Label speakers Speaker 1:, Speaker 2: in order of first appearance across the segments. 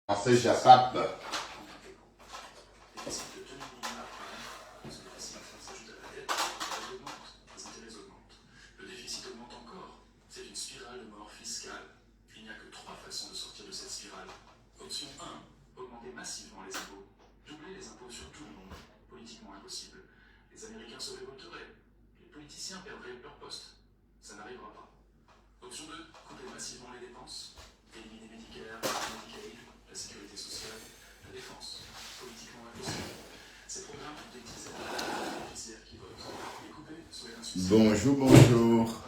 Speaker 1: Français, j'attrape.
Speaker 2: Le déficit augmente encore. C'est une spirale de mort fiscale. Il n'y a que 3 façons de sortir de cette spirale. Option 1, augmenter massivement les impôts. Doubler les impôts sur tout le monde. Politiquement impossible. Les Américains se révolteraient. Les politiciens perdraient leur poste. Ça n'arrivera pas. Option 2, couper massivement les dépenses. Éliminer Medicare, Medicaid, la sécurité sociale, la défense. Politiquement impossible. Ces programmes ont des dizaines de bénéficiaires qui votent. Les couper serait un suicide.
Speaker 1: Bonjour, bonjour.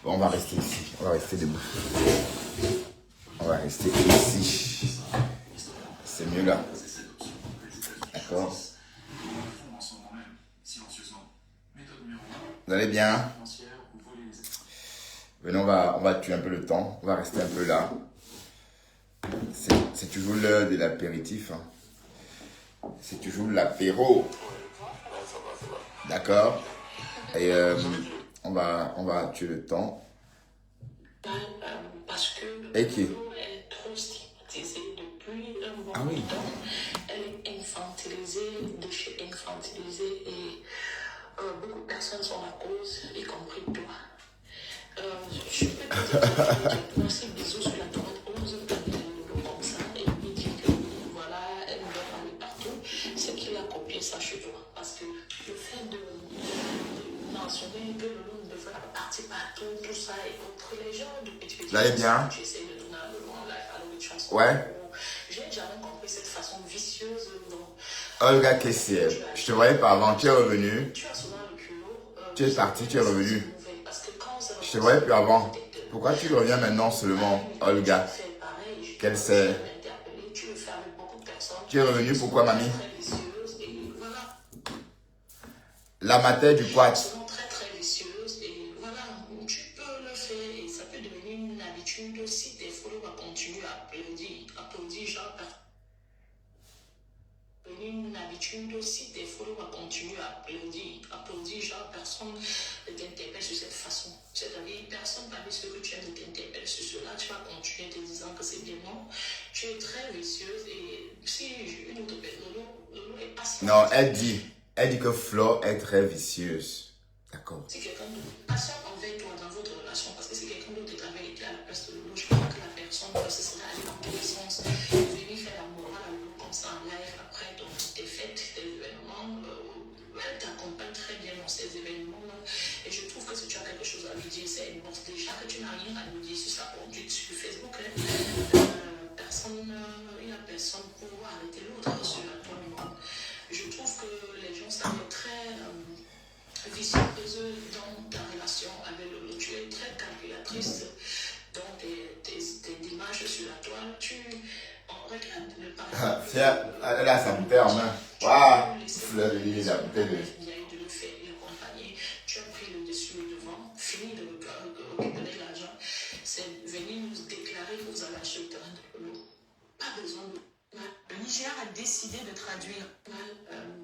Speaker 1: Bon, on va rester ici. On va rester debout. On va rester ici. C'est mieux là. D'accord. Vous allez bien? Venez, on va tuer un peu le temps. On va rester un peu là. C'est toujours l'heure de l'apéritif. Hein. C'est toujours l'apéro. D'accord? Et on va tuer le temps.
Speaker 3: Parce que
Speaker 1: Et qui?
Speaker 3: l'eau est trop stigmatisée depuis un bon
Speaker 1: Ah oui.
Speaker 3: temps. Elle est infantilisée, infantilisée et beaucoup de personnes sont la cause, y compris toi. Je peux te dire que moi, c'est bisous sur la droite, 11 comme ça, et puis dire que voilà, elle doit parler partout. C'est qu'il a copié ça chez toi. Parce que le fait de mentionner que le loup ne devrait pas partir partout, tout ça et autres, les gens de petit
Speaker 1: Vous allez bien?
Speaker 3: j'essaie de donner un loup en live à l'autre chanson.
Speaker 1: Ouais.
Speaker 3: J'ai jamais compris cette façon vicieuse dont
Speaker 1: Olga Kessier, je te voyais pas avant, tu es revenu.
Speaker 3: tu as souvent le culot.
Speaker 1: Tu es parti, tu es revenu.
Speaker 3: Parce que quand ça
Speaker 1: Je te voyais plus avant. Pourquoi tu reviens maintenant seulement, Olga? Qu'elle sait? Tu es revenu pourquoi, mamie? La matière du quad.
Speaker 3: Très très vicieuse et voilà, tu peux le faire et ça peut devenir une habitude si tes followers continuent à applaudir genre une habitude si tes followers continuent à applaudir genre personne ne t'interpelle sur cette façon. C'est-à-dire personne parmi ceux que tu aimes ne t'interpelle sur cela, tu vas continuer te disant que c'est bien non. Tu es très vicieuse et si une autre personne est patiente.
Speaker 1: Non, elle dit que Flo est très vicieuse. D'accord.
Speaker 3: Si quelqu'un d'autre patiente envers toi dans votre relation, parce que si quelqu'un d'autre avait été à la place de Lolo, je crois que la personne se serait allée dans tous les sens, venir faire la morale à Lolo comme ça en live après tes fêtes, tes événements. Elle t'accompagne très bien dans ces événements-là. Et je trouve que si tu as quelque chose à lui dire, c'est une bourse. Déjà que tu n'as rien à lui dire sur sa conduite sur Facebook, il n'y a personne pour arrêter l'autre sur toi. Je trouve que les gens sont très vicieuse dans ta relation avec le loup. Tu es très calculatrice dans tes démarches sur la toile. Regarde le
Speaker 1: Ah, elle a sa bouteille en main. Waouh! Fleur de lys, la bouteille de...
Speaker 3: de le faire et accompagner. Tu as pris le dessus et le devant, fini de récupérer l'argent. C'est venir nous déclarer que vous allez acheter le terrain de l'eau. Pas besoin de... Le Niger a décidé de traduire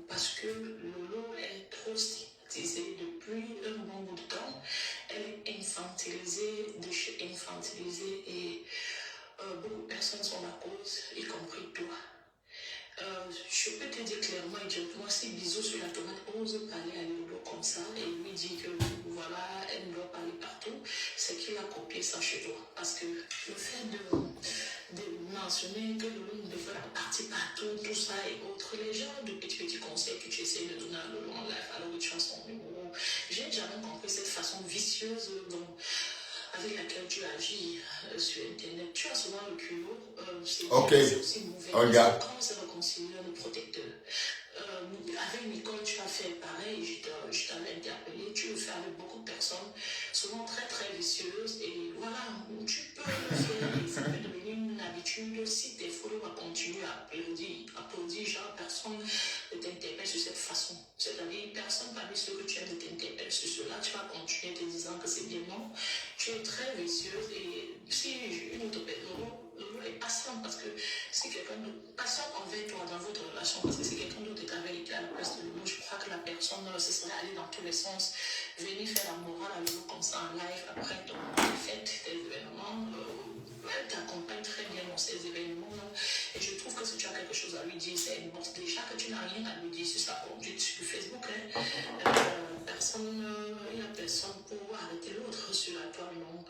Speaker 3: parce que l'eau est trop stigmatisée depuis un bon bout de temps. Elle est infantilisée et beaucoup de personnes sont la cause, y compris toi. Je peux te dire clairement et directement, si bisous sur la tomate, ose parler à Lolo comme ça et lui dire que voilà, elle doit parler partout, c'est qu'il a copié ça chez toi. Parce que le fait de mentionner que Lolo ne devrait pas partir partout, tout ça et autres, les gens de petits conseils que tu essaies de donner à Lolo en live, alors que tu as son numéro, j'ai jamais compris cette façon vicieuse avec laquelle tu agis sur Internet. Tu as souvent le culot.
Speaker 1: Ok.
Speaker 3: C'est aussi mauvais.
Speaker 1: Regarde.
Speaker 3: Comment se réconcilier le protecteur? Avec Nicole, tu as fait pareil. Je t'avais interpellé. Tu le fais avec beaucoup de personnes, souvent très très vicieuses. Et voilà, tu peux le faire. Et ça peut devenir une habitude si tes followers continuent à applaudir genre personne ne t'interpelle sur cette façon. C'est-à-dire personne parmi ceux que tu aimes ne t'interpelle sur cela. Tu vas continuer te disant que c'est bien non. Tu es très vicieuse et si une autre personne est patiente parce que si quelqu'un d'autre patiente envers toi dans votre relation parce que si quelqu'un d'autre avait été à la place de Lolo, je crois que la personne se serait allée dans tous les sens, venir faire la morale à Lolo comme ça en live après tes fêtes, tes événements. Elle t'accompagne très bien dans ces événements et je trouve chose à lui dire, c'est bon, déjà que tu n'as rien à lui dire sur sa conduite sur Facebook. Hein. Il n'y a personne pour arrêter l'autre sur la toile. Non.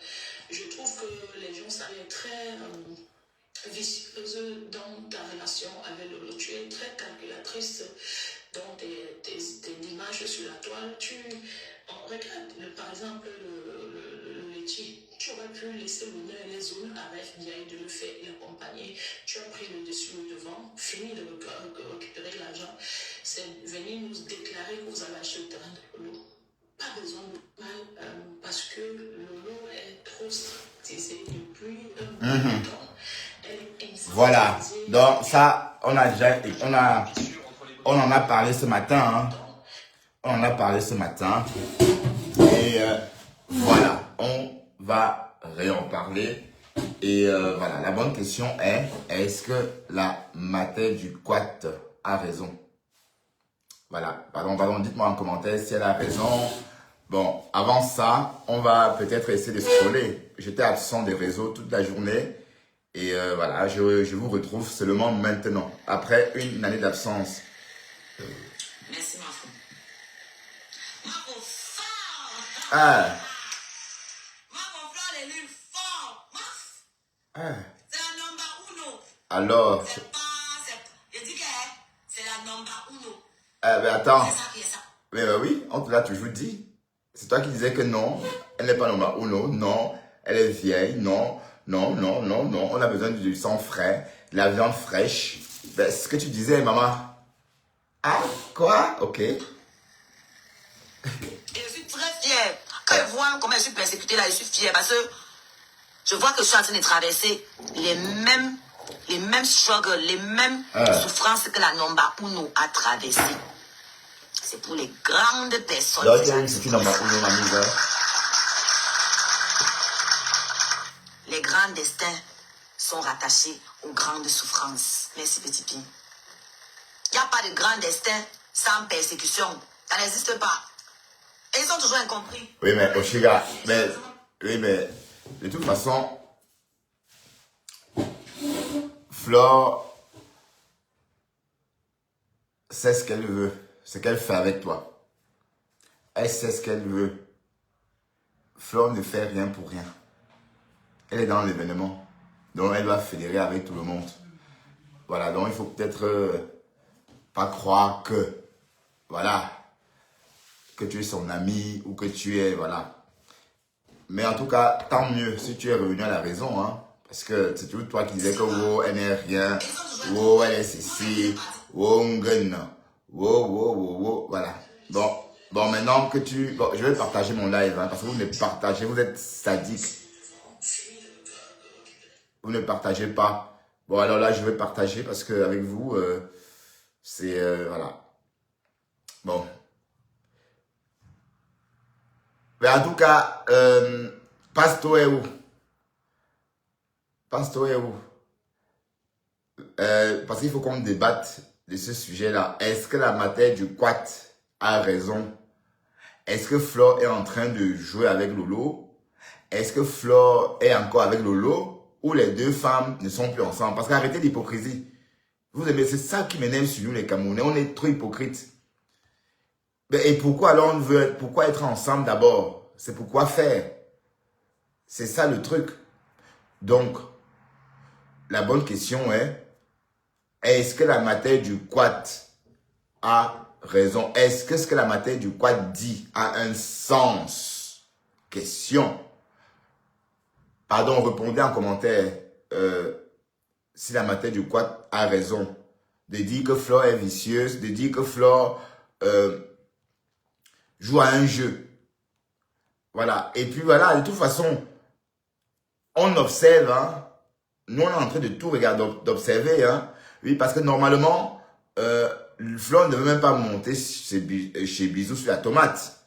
Speaker 3: Je trouve que les gens, ça est très vicieuse dans ta relation avec Lolo. Tu es très calculatrice dans tes images sur la toile. Regarde, par exemple, le laitier. Tu aurais pu laisser l'honneur et les zones avec Ndiaye de le faire et l'accompagner. Tu as pris le dessus, le devant, fini de récupérer l'argent. C'est venir nous déclarer que vous avez acheté le terrain de Lolo. Pas besoin de mal, parce que Lolo est trop strictisé depuis un bout de temps.
Speaker 1: Voilà, donc ça, on en a parlé ce matin, hein. On en a parlé ce matin, et voilà, on va réen parler, et voilà, la bonne question est, est-ce que la mater du quat a raison? Voilà, pardon, dites-moi en commentaire si elle a raison. Bon, avant ça, on va peut-être essayer de scroller. J'étais absent des réseaux toute la journée. Et voilà, je vous retrouve seulement maintenant, après une année d'absence.
Speaker 3: Merci, Mafou. Mafou fort!
Speaker 1: Ah!
Speaker 3: Mafou fort, les lunes fort!
Speaker 1: Ah!
Speaker 3: C'est la number uno.
Speaker 1: Alors?
Speaker 3: Je dis que c'est la number uno.
Speaker 1: Ah, mais attends.
Speaker 3: C'est ça qui est ça.
Speaker 1: Mais oui, on te l'a toujours dit. C'est toi qui disais que non, elle n'est pas number uno, non, elle est vieille, non. Non, on a besoin du sang frais, de la viande fraîche. Ben, c'est ce que tu disais, maman. Ah, quoi? Ok.
Speaker 4: Et je suis très fière. Quand je vois comment je suis persécutée là, je suis fière parce que je vois que je suis en train de traverser les mêmes struggles, les mêmes souffrances que la Nomba Uno a traversées. C'est pour les grandes personnes.
Speaker 1: Donc, il y a une petite Nomba Uno, ma mise.
Speaker 4: Les grands destins sont rattachés aux grandes souffrances. Merci, petit Pi. Il n'y a pas de grand destin sans persécution. Ça n'existe pas. Et ils sont toujours incompris.
Speaker 1: Oui, mais Oshiga, mais de toute façon, Flore sait ce qu'elle veut, ce qu'elle fait avec toi. Elle sait ce qu'elle veut. Flore ne fait rien pour rien. Elle est dans l'événement. Donc, elle doit fédérer avec tout le monde. Voilà, donc il faut peut-être pas croire que, voilà, que tu es son ami ou que tu es, voilà. Mais en tout cas, tant mieux si tu es revenu à la raison, hein. Parce que c'est toujours toi qui disais que, wow, elle n'est rien, wow, elle est ceci, wow, wow, voilà. Bon, maintenant que bon, je vais partager mon live, hein, parce que vous ne partagez, vous êtes sadique. Vous ne partagez pas. Bon, alors là, je vais partager parce qu'avec vous, c'est... voilà. Bon. Mais en tout cas, Pasto est où? Pasto est où? Parce qu'il faut qu'on débatte de ce sujet-là. Est-ce que la matière du quat a raison? Est-ce que Flore est en train de jouer avec Lolo? Est-ce que Flore est encore avec Lolo? Où les deux femmes ne sont plus ensemble. Parce qu'arrêtez l'hypocrisie. Vous aimez, c'est ça qui m'énerve sur nous les Camerounais. On est trop hypocrites. Et pourquoi alors pourquoi être ensemble d'abord? C'est pourquoi faire. C'est ça le truc. Donc, la bonne question est-ce que la matière du quat a raison? Est-ce que ce que la matière du quat dit a un sens? Question. Pardon, répondez en commentaire si la matière du quat a raison. De dire que Flore est vicieuse, de dire que Flore joue à un jeu. Voilà. Et puis voilà, de toute façon, on observe, hein. Nous, on est en train de tout regarder, d'observer, hein. Oui, parce que normalement, Flore ne veut même pas monter chez Bisou sur la tomate.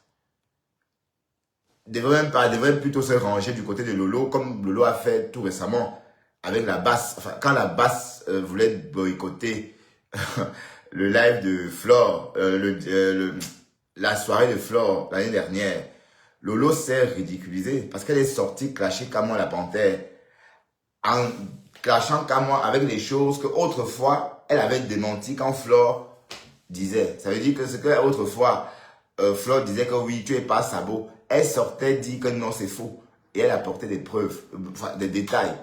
Speaker 1: Devrait plutôt se ranger du côté de Lolo, comme Lolo a fait tout récemment avec la basse. Enfin, quand la basse voulait boycotter le live de Flore, la soirée de Flore l'année dernière, Lolo s'est ridiculisé parce qu'elle est sortie clasher comme la panthère en clashant qu'à moi avec les choses que autrefois elle avait démenti quand Flore disait. Ça veut dire que ce que autrefois Flore disait que oui, tu es pas sabot. Elle sortait dit que non, c'est faux. Et elle apportait des preuves, des détails.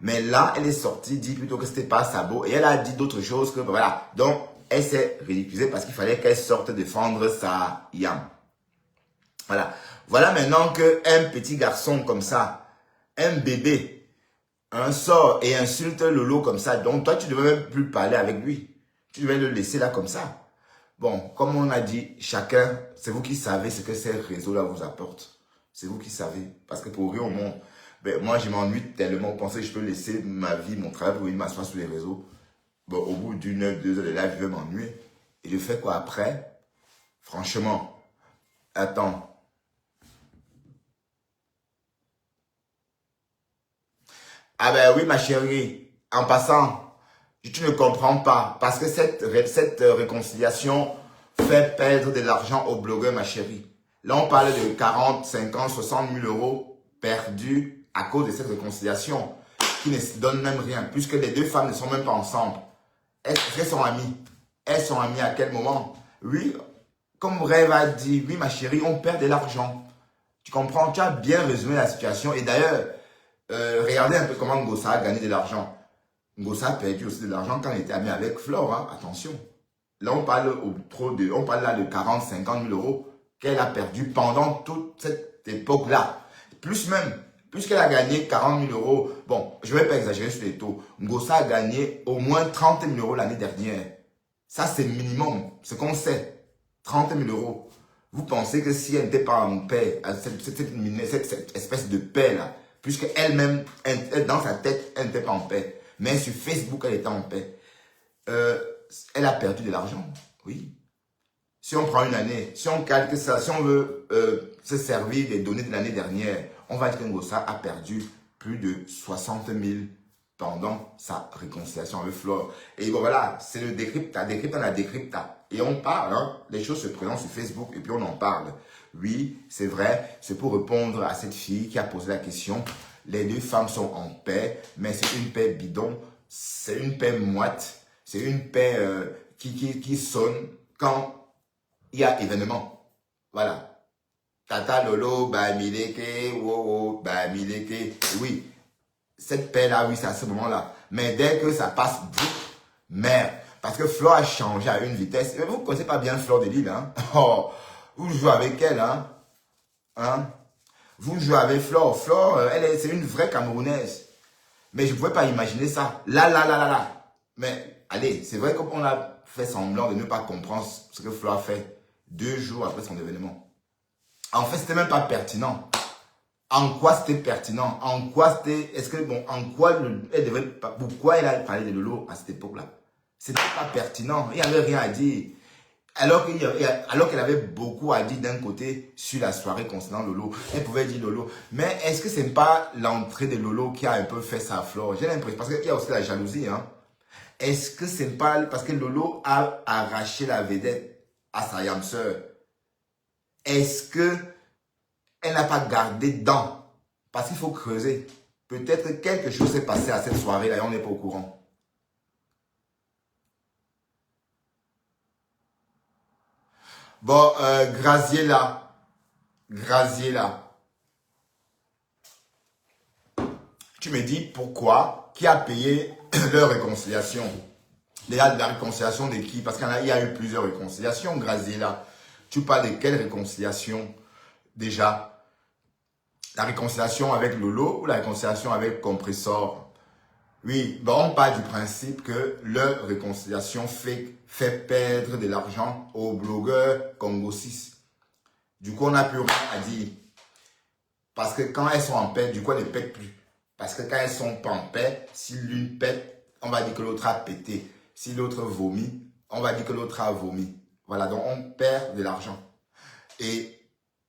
Speaker 1: Mais là, elle est sortie, dit plutôt que c'était pas sabot. Et elle a dit d'autres choses que voilà. Donc, elle s'est ridiculisée parce qu'il fallait qu'elle sorte défendre sa yam. Voilà. Voilà maintenant qu'un petit garçon comme ça, un bébé, sort et insulte Lolo comme ça. Donc, toi, tu ne devais même plus parler avec lui. Tu devais le laisser là comme ça. Bon, comme on a dit, chacun, c'est vous qui savez ce que ces réseaux-là vous apportent. C'est vous qui savez. Parce que pour rien au monde, ben, moi, je m'ennuie tellement. Vous pensez que je peux laisser ma vie, mon travail pour venir m'asseoir sur les réseaux. Bon, au bout d'une heure, 2 heures de live, je vais m'ennuyer. Et je fais quoi après? Franchement, attends. Ah ben oui, ma chérie. En passant, tu ne comprends pas. Parce que cette réconciliation fait perdre de l'argent aux blogueurs, ma chérie. Là, on parle de 40, 50, 60 000 euros perdus à cause de cette réconciliation qui ne se donne même rien, puisque les deux femmes ne sont même pas ensemble. Est-ce qu'elles sont amies? Elles sont amies à quel moment? Oui, comme Rêve a dit, oui, ma chérie, on perd de l'argent. Tu comprends? Tu as bien résumé la situation. Et d'ailleurs, regardez un peu comment Ngossa a gagné de l'argent. Ngossa a perdu aussi de l'argent quand il était ami avec Flore. Hein? Attention. Là, on parle on parle là de 40, 50 000 euros qu'elle a perdu pendant toute cette époque-là. Plus même, puisqu'elle a gagné 40 000 euros. Bon, je ne vais pas exagérer sur les taux. Ngossa a gagné au moins 30 000 euros l'année dernière. Ça, c'est minimum. Ce qu'on sait. 30 000 euros. Vous pensez que si elle n'était pas en paix, cette espèce de paix-là, puisque elle-même, dans sa tête, elle n'était pas en paix. Mais sur Facebook, elle était en paix. Elle a perdu de l'argent. Oui. Si on prend une année, si on calque ça, si on veut se servir des données de l'année dernière, on va dire que Ngossa a perdu plus de 60 000 pendant sa réconciliation avec Flore. Et bon voilà, c'est le décrypta, la décrypta. Et on parle, hein, les choses se présentent sur Facebook et puis on en parle. Oui, c'est vrai, c'est pour répondre à cette fille qui a posé la question. Les deux femmes sont en paix, mais c'est une paix bidon, c'est une paix moite, c'est une paix qui sonne quand il y a événement. Voilà. Tata Lolo, Bamileke, Wowo, Bamileke. Oui, cette paix-là, oui, c'est à ce moment-là. Mais dès que ça passe, merde. Parce que Flore a changé à une vitesse. Vous ne connaissez pas bien Flore de Lille, hein? Oh, vous jouez avec elle, hein? Vous jouez avec Flore. Flore, c'est une vraie Camerounaise. Mais je ne pouvais pas imaginer ça. Là. Mais allez, c'est vrai qu'on a fait semblant de ne pas comprendre ce que Flore a fait 2 jours après son événement. En fait, c'était même pas pertinent. En quoi c'était pertinent? En quoi c'était... Est-ce que, bon, en quoi elle devait... Pourquoi elle a parlé de Lolo à cette époque-là? C'était pas pertinent. Il n'y avait rien à dire. Alors qu'elle avait beaucoup à dire d'un côté sur la soirée concernant Lolo. Elle pouvait dire Lolo. Mais est-ce que ce n'est pas l'entrée de Lolo qui a un peu fait sa flore? J'ai l'impression, parce qu'il y a aussi la jalousie. Hein. Est-ce que ce n'est pas parce que Lolo a arraché la vedette à sa yam sœur? Est-ce que elle n'a pas gardé dedans? Parce qu'il faut creuser. Peut-être que quelque chose s'est passé à cette soirée-là et on n'est pas au courant. Bon, Graziella. Tu me dis pourquoi? Qui a payé leur réconciliation? Déjà, la réconciliation de qui? Parce qu'il y a eu plusieurs réconciliations, Graziella. Tu parles de quelle réconciliation? Déjà, la réconciliation avec Lolo ou la réconciliation avec Compressor? Oui, bon, on parle du principe que leur réconciliation fait perdre de l'argent aux blogueurs Congo 6. Du coup, on n'a plus rien à dire. Parce que quand elles sont en paix, du coup, elles ne pètent plus. Parce que quand elles ne sont pas en paix, si l'une pète, on va dire que l'autre a pété. Si l'autre vomit, on va dire que l'autre a vomi. Voilà, donc on perd de l'argent. Et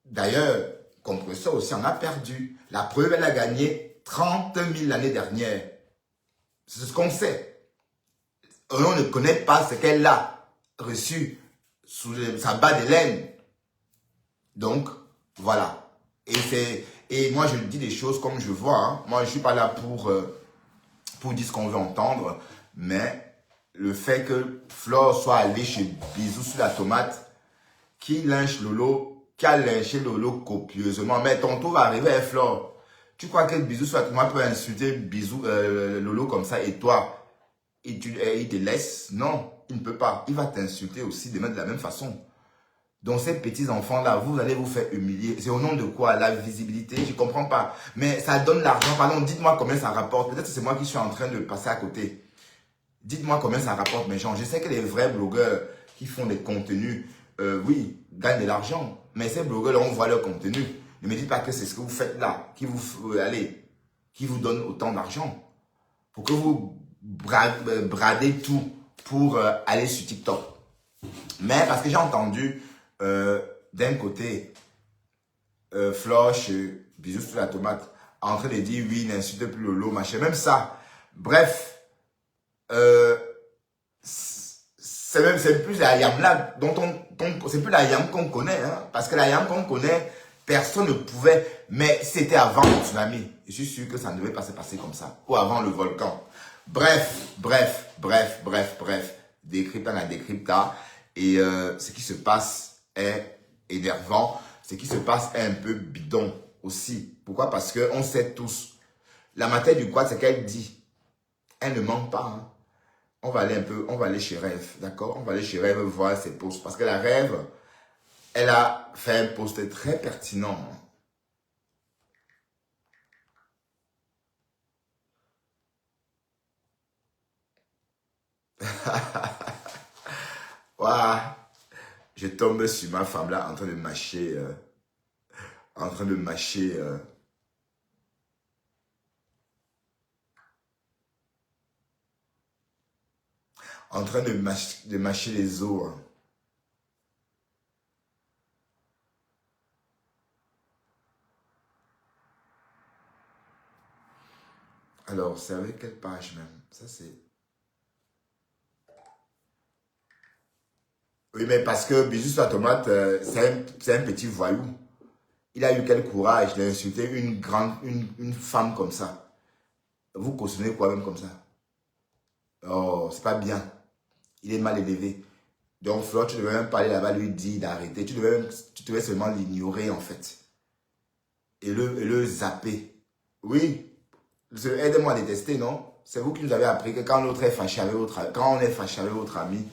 Speaker 1: d'ailleurs, Compressor aussi en a perdu. La preuve, elle a gagné 30 000 l'année dernière. C'est ce qu'on sait. On ne connaît pas ce qu'elle a reçu sous sa bas de laine. Donc, voilà. Et moi, je dis des choses comme je vois. Hein. Moi, je ne suis pas là pour pour dire ce qu'on veut entendre. Mais le fait que Flore soit allé chez Bisous sur la tomate, qui lynche Lolo, qui a lynché Lolo copieusement. Mais ton tour va arriver, hein, Flore. Tu crois que Bisous sur la tomate peut insulter Lolo comme ça et toi, il te laisse? Non, il ne peut pas. Il va t'insulter aussi de la même façon. Donc ces petits enfants-là, vous allez vous faire humilier. C'est au nom de quoi? La visibilité? Je ne comprends pas. Mais ça donne l'argent. Pardon, dites-moi combien ça rapporte. Peut-être que c'est moi qui suis en train de passer à côté. Dites-moi combien ça rapporte, mes gens. Je sais que les vrais blogueurs qui font des contenus, oui, gagnent de l'argent. Mais ces blogueurs-là, on voit leur contenu. Ne me dites pas que c'est ce que vous faites là, qui vous donne autant d'argent. Pour que vous bradez tout pour aller sur TikTok. Mais parce que j'ai entendu d'un côté Flore chez Bisous sur la tomate en train de dire oui, n'insulte plus Lolo, machin, même ça. Bref, c'est plus la yam là dont c'est plus la yam qu'on connaît, hein, parce que la yam qu'on connaît, personne ne pouvait, mais c'était avant le tsunami. Je suis sûr que ça ne devait pas se passer comme ça, ou avant le volcan. Bref, décryptant la décrypta, et ce qui se passe est énervant, ce qui se passe est un peu bidon aussi. Pourquoi? Parce que on sait tous, la matière du quad, c'est qu'elle dit, elle ne ment pas, hein. On va aller chez Rêve, d'accord? On va aller chez Rêve voir ses posts. Parce que la Rêve, elle a fait un post très pertinent. Waouh! Je tombe sur ma femme là en train de mâcher. En train de mâcher les os. Hein. Alors, c'est avec quelle page même? Ça, c'est... Oui, mais parce que Bisous sur la tomate, c'est un petit voyou. Il a eu quel courage d'insulter une femme comme ça. Vous cautionnez quoi même comme ça? Oh, c'est pas bien. Il est mal élevé. Donc, Flore, tu devais même pas aller là-bas lui dire d'arrêter. Tu devais seulement l'ignorer, en fait. Et le zapper. Oui. Aidez-moi à détester, non? C'est vous qui nous avez appris que quand l'autre est fâché avec quand on est fâché avec votre ami,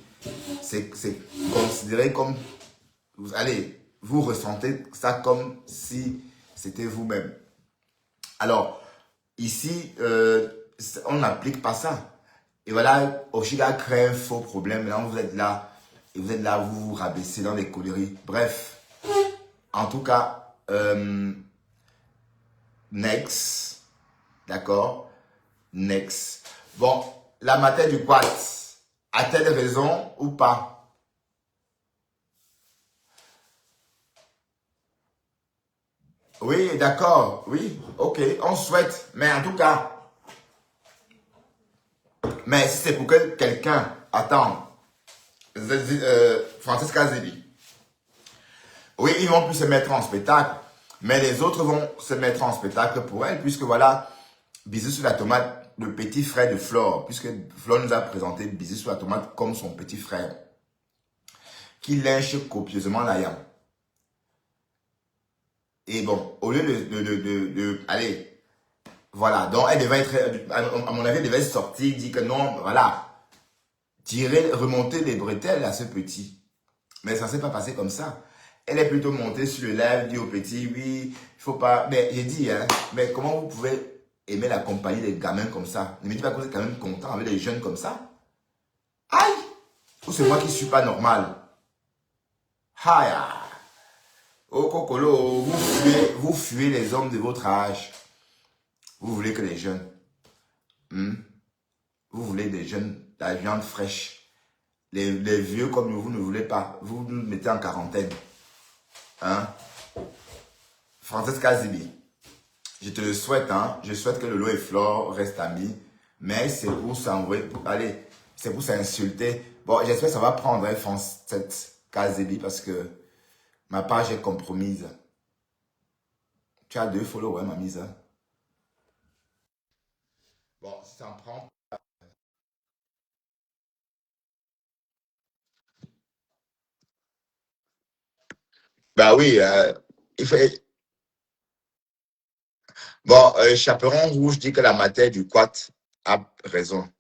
Speaker 1: c'est considéré comme... Allez, vous ressentez ça comme si c'était vous-même. Alors, ici, on n'applique pas ça. Et voilà, Oshiga crée un faux problème. Là, vous êtes là, et vous êtes là, vous vous rabaissez dans les coléries. Bref, en tout cas, next, d'accord? Next. Bon, la matière du quad, a-t-elle raison ou pas? Oui, d'accord, oui, ok, on souhaite, mais en tout cas, mais si c'est pour que quelqu'un, attends, Francesca Zébi, oui, ils vont plus se mettre en spectacle, mais les autres vont se mettre en spectacle pour elle, puisque voilà, Bisous sur la tomate, le petit frère de Flore, puisque Flore nous a présenté Bisous sur la tomate comme son petit frère, qui lynche copieusement la yam. Et bon, au lieu de allez, voilà, donc elle devait être, à mon avis, elle devait sortir, dire que non, voilà, remonter les bretelles à ce petit. Mais ça ne s'est pas passé comme ça. Elle est plutôt montée sur le live, dit au petit, oui, il faut pas, mais j'ai dit, hein, mais comment vous pouvez aimer la compagnie des gamins comme ça? Ne me dites pas que vous êtes quand même content avec les jeunes comme ça. Aïe! Ou c'est moi qui ne suis pas normal? Aïe! Oh Kokolo, vous fuyez les hommes de votre âge. Vous voulez que les jeunes. Vous voulez des jeunes, la viande fraîche. Les vieux comme vous ne voulez pas. Vous nous mettez en quarantaine. Hein? Francesca Zibi, je te le souhaite, hein. Je souhaite que Lolo et Flore restent amis. Mais c'est pour s'envoyer, allez, c'est pour s'insulter. Bon, j'espère que ça va prendre, hein, Francesca Zibi, parce que ma page est compromise. Tu as 2 followers, ma mise. Hein? Bon, si ça en prend. Bah oui, il fait. Bon, Chaperon Rouge dit que la matière du quat a raison.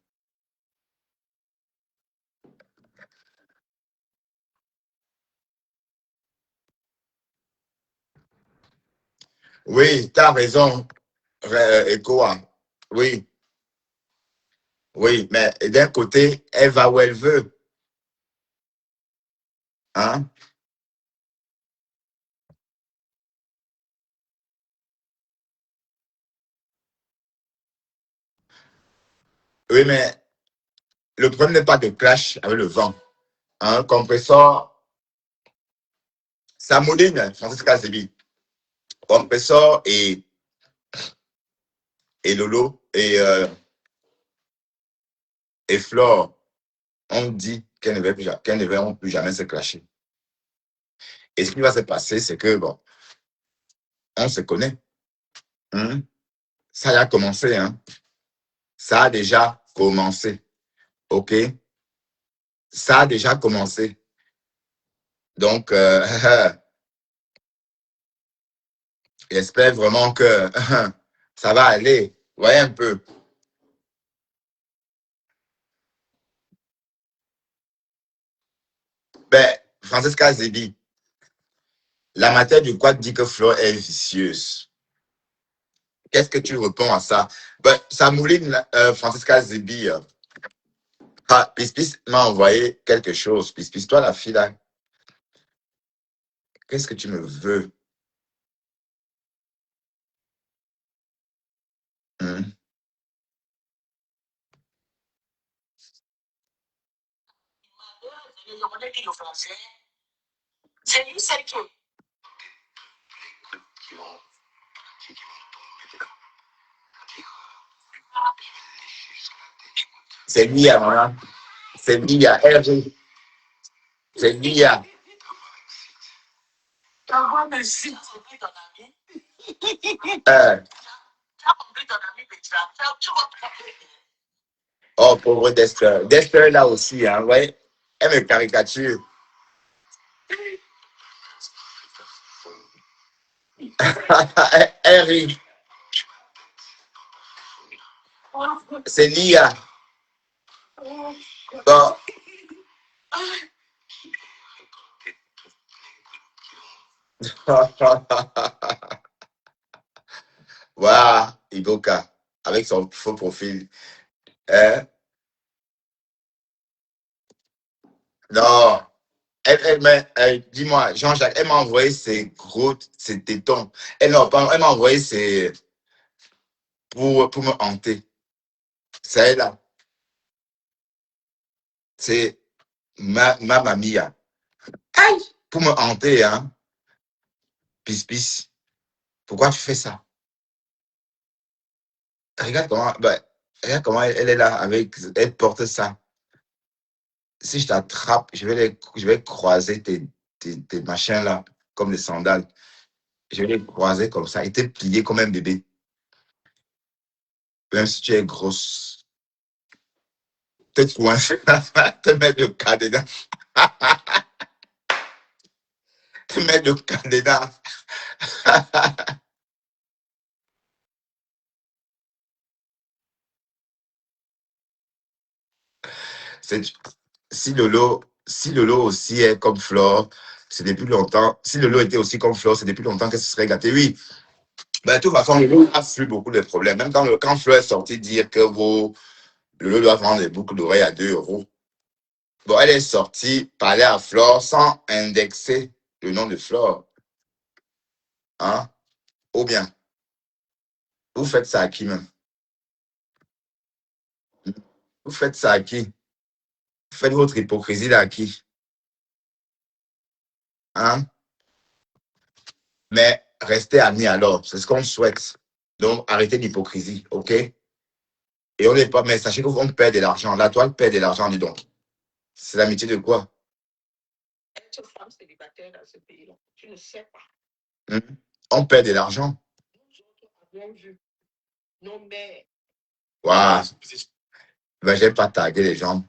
Speaker 1: Oui, tu as raison, Ekoa. Oui, oui, mais d'un côté, elle va où elle veut. Hein? Oui, mais le problème n'est pas de clash avec le vent. Un compresseur, ça mouline, Francis Kazebi. Compresseur et Lolo et Flore ont dit qu'elles ne verront plus jamais se clasher. Et ce qui va se passer, c'est que, bon, on se connaît. Hein? Ça a commencé, hein? Ça a déjà commencé. OK? Ça a déjà commencé. Donc, j'espère vraiment que ça va aller. Voyez un peu. Ben, Francesca Zebi, la matière du quad dit que Flo est vicieuse. Qu'est-ce que tu réponds à ça? Ben, ça mouline, Francesca Zebi. Ah, Pispis m'a envoyé quelque chose. Pispis, toi, la fille là, qu'est-ce que tu me veux? Hmm? C'est Mia, voilà. C'est Mia, RG. C'est Mia. Euh, oh, pauvre Dexter. Dexter là aussi, hein, ouais. Elle me caricature. Elle rit. C'est Lia. Bon. Voilà, Iboka, avec son faux profil. Hein? Non. Dis-moi, Jean-Jacques, elle m'a envoyé ses tétons. Elle m'a envoyé pour me hanter. C'est elle là. C'est ma mamie. Hein. Aïe! Pour me hanter, hein. Pis. Pourquoi tu fais ça? Regarde comment, ben, regarde comment elle est là avec, elle porte ça. Si je t'attrape, je vais croiser tes machins là, comme des sandales. Je vais les croiser comme ça et te plier comme un bébé. Même si tu es grosse. Te coincer, te mettre le cadenas. Te mettre le cadenas. C'est- si Lolo aussi est comme Flore, c'est depuis longtemps. Si Lolo était aussi comme Flore, c'est depuis longtemps qu'elle se serait gâtée. Oui. Ben, de toute façon, Lolo a su beaucoup de problèmes. Même quand Flore est sorti dire que Lolo doit vendre des boucles d'oreilles à 2 euros. Bon, elle est sortie parler à Flore sans indexer le nom de Flore. Hein? Ou bien, vous faites ça à qui même? Vous faites ça à qui? Vous faites votre hypocrisie là à qui? Hein? Mais restez amis alors, c'est ce qu'on souhaite. Donc, arrêtez l'hypocrisie, ok? Et on n'est pas, mais sachez qu'on perd de l'argent. La toile perd de l'argent, dis donc. C'est l'amitié de quoi?
Speaker 3: Être femme célibataire dans ce pays-là, tu ne sais pas.
Speaker 1: On perd de l'argent.
Speaker 3: Nous autres avons vu nos mères
Speaker 1: Waouh. Ben, j'ai pas tagué les gens.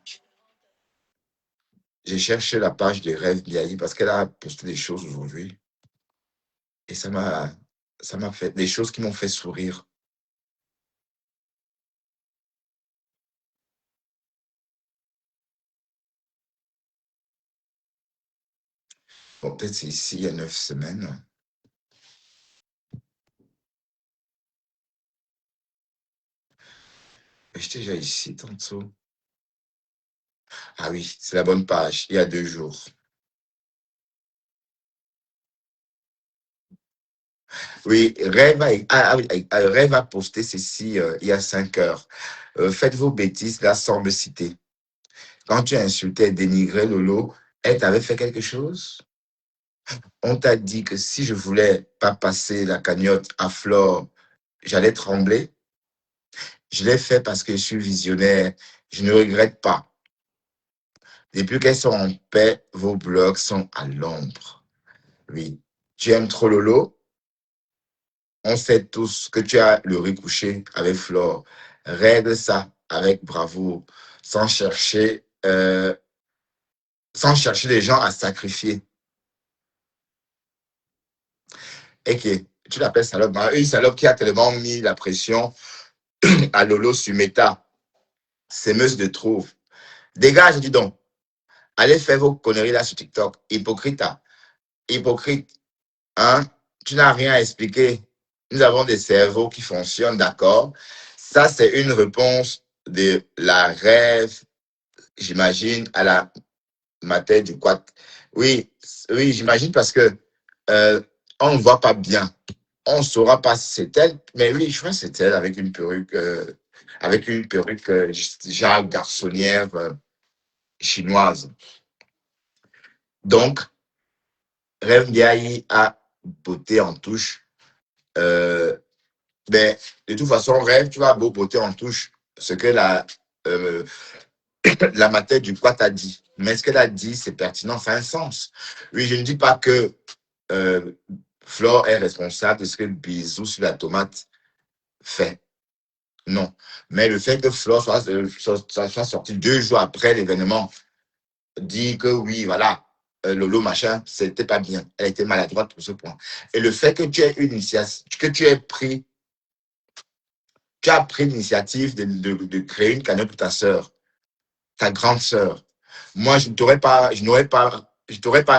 Speaker 1: J'ai cherché la page de Rêve Biaï parce qu'elle a posté des choses aujourd'hui. Et ça m'a fait des choses qui m'ont fait sourire. Bon, peut-être c'est ici, il y a 9 semaines. J'étais déjà ici tantôt. Ah oui, c'est la bonne page, il y a 2 jours. Oui, Rêve a posté ceci il y a 5 heures. Faites vos bêtises là sans me citer. Quand tu insultais et dénigrais Lolo, elle t'avait fait quelque chose? On t'a dit que si je voulais pas passer la cagnotte à Flore, j'allais trembler. Je l'ai fait parce que je suis visionnaire. Je ne regrette pas. Depuis qu'elles sont en paix, vos blogs sont à l'ombre. Oui. Tu aimes trop Lolo? On sait tous que tu as le riz couché avec Flore. Règle ça avec bravoure, sans chercher, sans chercher les gens à sacrifier. Et que tu l'appelles salope. Une salope qui a tellement mis la pression à Lolo sur Meta. S'émeuse de trouve. Dégage, dis donc. Allez faire vos conneries là sur TikTok. Hypocrite. Hypocrite. Hein? Tu n'as rien à expliquer. Nous avons des cerveaux qui fonctionnent, d'accord? Ça, c'est une réponse de la rêve, j'imagine, à la matière du quad. Oui, oui, j'imagine parce que on ne voit pas bien. On ne saura pas si c'est elle, mais oui, je crois que c'est elle avec une perruque, genre garçonnière chinoise. Donc, Rêve Ndiaye a beauté en touche. Mais de toute façon, Rêve, tu vas beau beauté en touche ce que euh, la matière du quoi t'a dit. Mais ce qu'elle a dit, c'est pertinent, ça a un sens. Oui, je ne dis pas que euh, Flore est responsable de ce que Bisou sur la tomate fait. Non. Mais le fait que Flore soit sorti 2 jours après l'événement, dit que oui, voilà, Lolo machin, c'était pas bien. Elle était maladroite pour ce point. Et le fait que tu aies une initiative, que tu as pris l'initiative de créer une cagnotte pour ta sœur, ta grande sœur. Moi, je t'aurais pas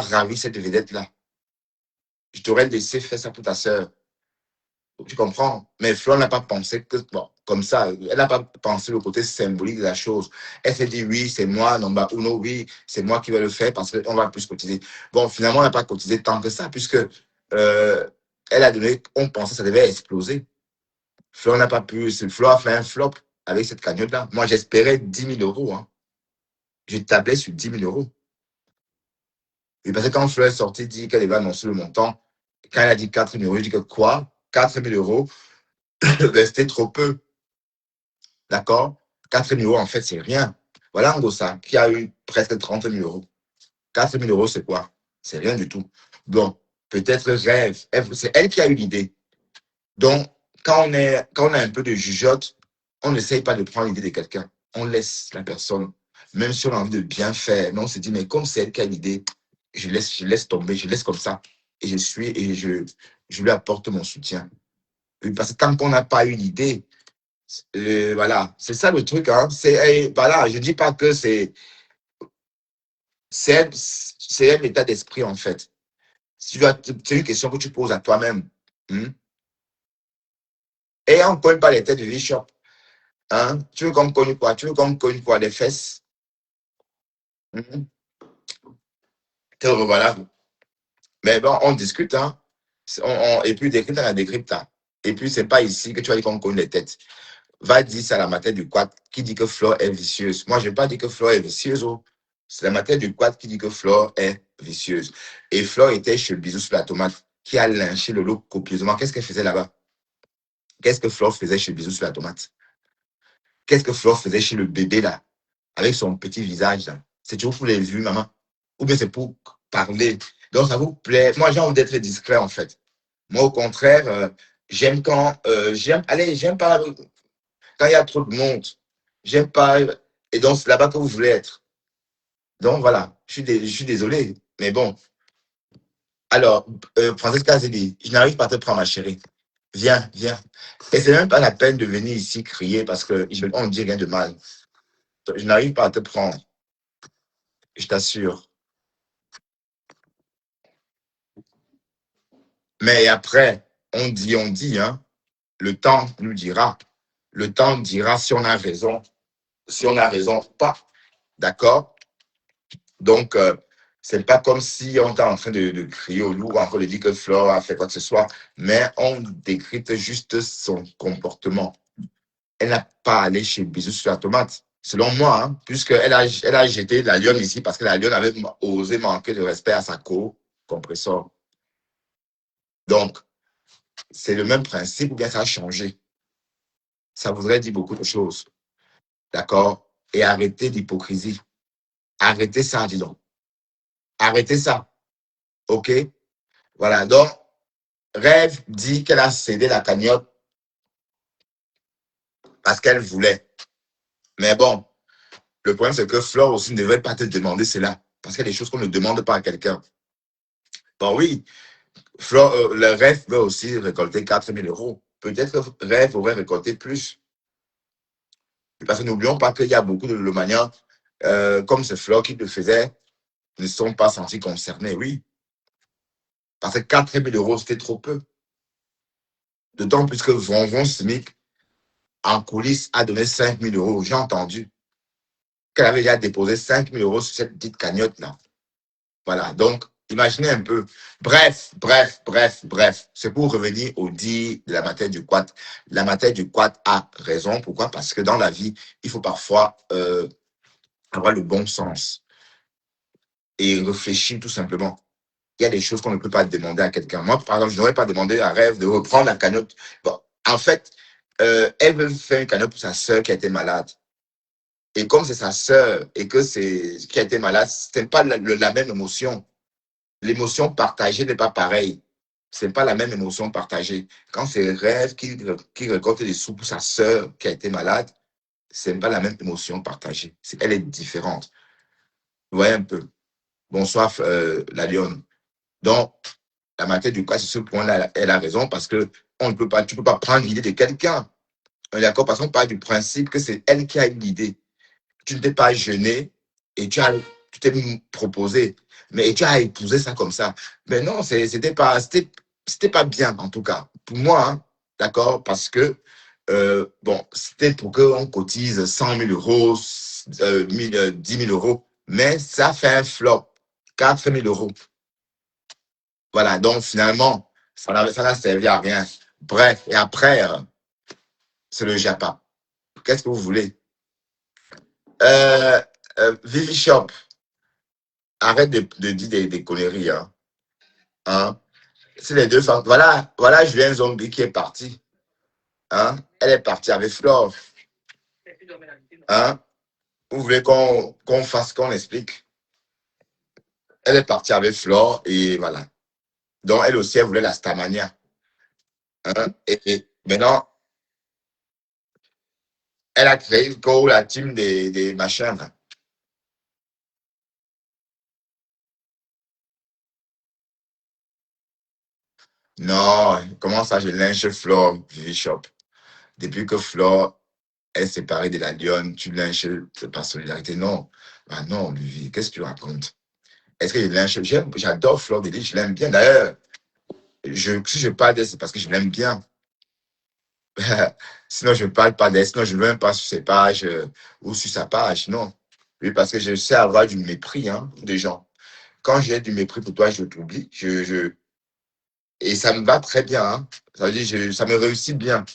Speaker 1: ravi cette vedette-là. Je t'aurais laissé faire ça pour ta sœur. Tu comprends? Mais Flo n'a pas pensé que, bon, comme ça, elle n'a pas pensé le côté symbolique de la chose. Elle s'est dit, oui, c'est moi, non, bah, Uno, oui, c'est moi qui vais le faire parce qu'on va plus cotiser. Bon, finalement, on n'a pas cotisé tant que ça, puisque elle a donné, on pensait que ça devait exploser. Flo n'a pas pu, Flo a fait un flop avec cette cagnotte-là. Moi, j'espérais 10 000 euros. Hein. Je tablais sur 10 000 euros. Et parce que quand Flo est sortie, dit qu'elle va annoncer le montant, quand elle a dit 4 000 euros, je dis que quoi? 4 000 euros, c'était trop peu. D'accord? 4 000 euros, en fait, c'est rien. Voilà Ngossa, qui a eu presque 30 000 euros. 4 000 euros, c'est quoi? C'est rien du tout. Donc, peut-être rêve. C'est elle qui a eu l'idée. Donc, quand on a un peu de jugeote, on n'essaye pas de prendre l'idée de quelqu'un. On laisse la personne, même si on a envie de bien faire. Mais on se dit, mais comme c'est elle qui a l'idée, je laisse tomber, je laisse comme ça. Et je lui apporte mon soutien. Parce que tant qu'on n'a pas eu l'idée, voilà, c'est ça le truc. Hein. Voilà, je ne dis pas que c'est un état d'esprit, en fait. C'est une question que tu poses à toi-même. Et on ne cogne pas les têtes de Bishop. Hein? Tu veux qu'on cogne quoi? Tu veux qu'on cogne quoi? Les fesses? Voilà. Mais bon, on discute. Hein? Et puis, décrypte, on a décrypte. Et puis, c'est pas ici que tu vas dire qu'on cogne les têtes. Va dire ça à la matière du quad qui dit que Flore est vicieuse. Moi, je n'ai pas dit que Flore est vicieuse. Oh. C'est la matière du quad qui dit que Flore est vicieuse. Et Flore était chez Bisou sur la tomate qui a lynché le lot copieusement. Qu'est-ce qu'elle faisait là-bas? Qu'est-ce que Flore faisait chez Bisou sur la tomate? Qu'est-ce que Flore faisait chez le bébé là? Avec son petit visage là. C'est toujours pour les vues, maman. Ou bien c'est pour parler. Donc, ça vous plaît. Moi, j'ai envie d'être discret en fait. Moi, au contraire, j'aime quand. J'aime pas. Quand il y a trop de monde, j'aime pas. Et donc, c'est là-bas que vous voulez être. Donc, voilà. Je suis désolé. Mais bon. Alors, Francesca a dit, je n'arrive pas à te prendre, ma chérie. Viens, viens. Et c'est même pas la peine de venir ici crier parce qu'on ne dit rien de mal. Je n'arrive pas à te prendre. Je t'assure. Mais après, on dit, hein. Le temps nous dira. Le temps dira si on a raison. Si on a raison ou pas. D'accord? Donc, c'est pas comme si on était en train de crier au loup, encore de dire que Flore a fait quoi que ce soit, mais on décrypte juste son comportement. Elle n'a pas allé chez Bisous sur la tomate, selon moi, hein, puisqu'elle a jeté la lionne ici parce que la lionne avait osé manquer de respect à sa co-compresseur. Donc, c'est le même principe ou bien ça a changé. Ça voudrait dire beaucoup de choses. D'accord? Et arrêtez l'hypocrisie. Arrêtez ça, dis donc. Arrêtez ça. OK? Voilà. Donc, Rêve dit qu'elle a cédé la cagnotte parce qu'elle voulait. Mais bon, le problème, c'est que Flore aussi ne devrait pas te demander cela. Parce qu'il y a des choses qu'on ne demande pas à quelqu'un. Bon, oui, Flore, le Rêve veut aussi récolter 4 000 euros. Peut-être que Rêve aurait récolté plus. Parce que n'oublions pas qu'il y a beaucoup de Lomaniens, comme ce Flore qui le faisait, ne sont pas sentis concernés, oui. Parce que 4 000 euros, c'était trop peu. D'autant plus que Vonvon Smic, en coulisses, a donné 5 000 euros. J'ai entendu qu'elle avait déjà déposé 5 000 euros sur cette petite cagnotte-là. Voilà, donc, imaginez un peu. Bref. C'est pour revenir au dit de la matière du quad. La matière du quad a raison. Pourquoi? Parce que dans la vie, il faut parfois avoir le bon sens et réfléchir tout simplement. Il y a des choses qu'on ne peut pas demander à quelqu'un. Moi, par exemple, je n'aurais pas demandé à Rêve de reprendre la cagnotte. Bon, en fait, elle veut faire une cagnotte pour sa sœur qui a été malade. Et comme c'est sa sœur et que c'est qui a été malade, ce n'est pas la même émotion. L'émotion partagée n'est pas pareille. Ce n'est pas la même émotion partagée. Quand c'est Rêve qui récolte des sous pour sa sœur qui a été malade, ce n'est pas la même émotion partagée. Elle est différente. Vous voyez un peu. Bonsoir, la lionne. Donc, la matière du cas, c'est ce point-là, elle a raison parce que tu ne peux pas prendre l'idée de quelqu'un. D'accord? Parce qu'on parle du principe que c'est elle qui a une idée. Tu ne t'es pas gêné et tu t'es proposé, mais tu as épousé ça comme ça. Mais non, c'était pas bien, en tout cas. Pour moi, hein, d'accord? Parce que, bon, c'était pour qu'on cotise 100 000 euros, 10 000 euros, mais ça fait un flop, 4 000 euros. Voilà, donc finalement, ça n'a servi à rien. Bref, et après, c'est le Japon. Qu'est-ce que vous voulez? Vivi Shop, arrête de dire des conneries. Hein? C'est les deux femmes. Voilà Julien Zombie qui est parti. Hein? Elle est partie avec Flore. Hein? Vous voulez qu'on fasse, qu'on explique? Elle est partie avec Flore et voilà. Donc, elle aussi, elle voulait la Starmania. Hein? Et maintenant, elle a créé la team des machins. Là. Non, comment ça, je lynche Flore, Vivi Shop. Depuis que Flore est séparée de la lionne, tu lynches par solidarité. Non. Ah non, Vivi, qu'est-ce que tu racontes? Est-ce que je lynche? J'adore Flore Dédé, je l'aime bien. D'ailleurs, si je parle d'elle, c'est parce que je l'aime bien. Sinon, je ne parle pas d'elle. Sinon, je ne vais même pas sur ses pages ou sur sa page. Non. Oui, parce que je sais avoir du mépris des gens. Quand j'ai du mépris pour toi, je t'oublie. Et ça me va très bien. Hein. Ça veut dire, ça me réussit bien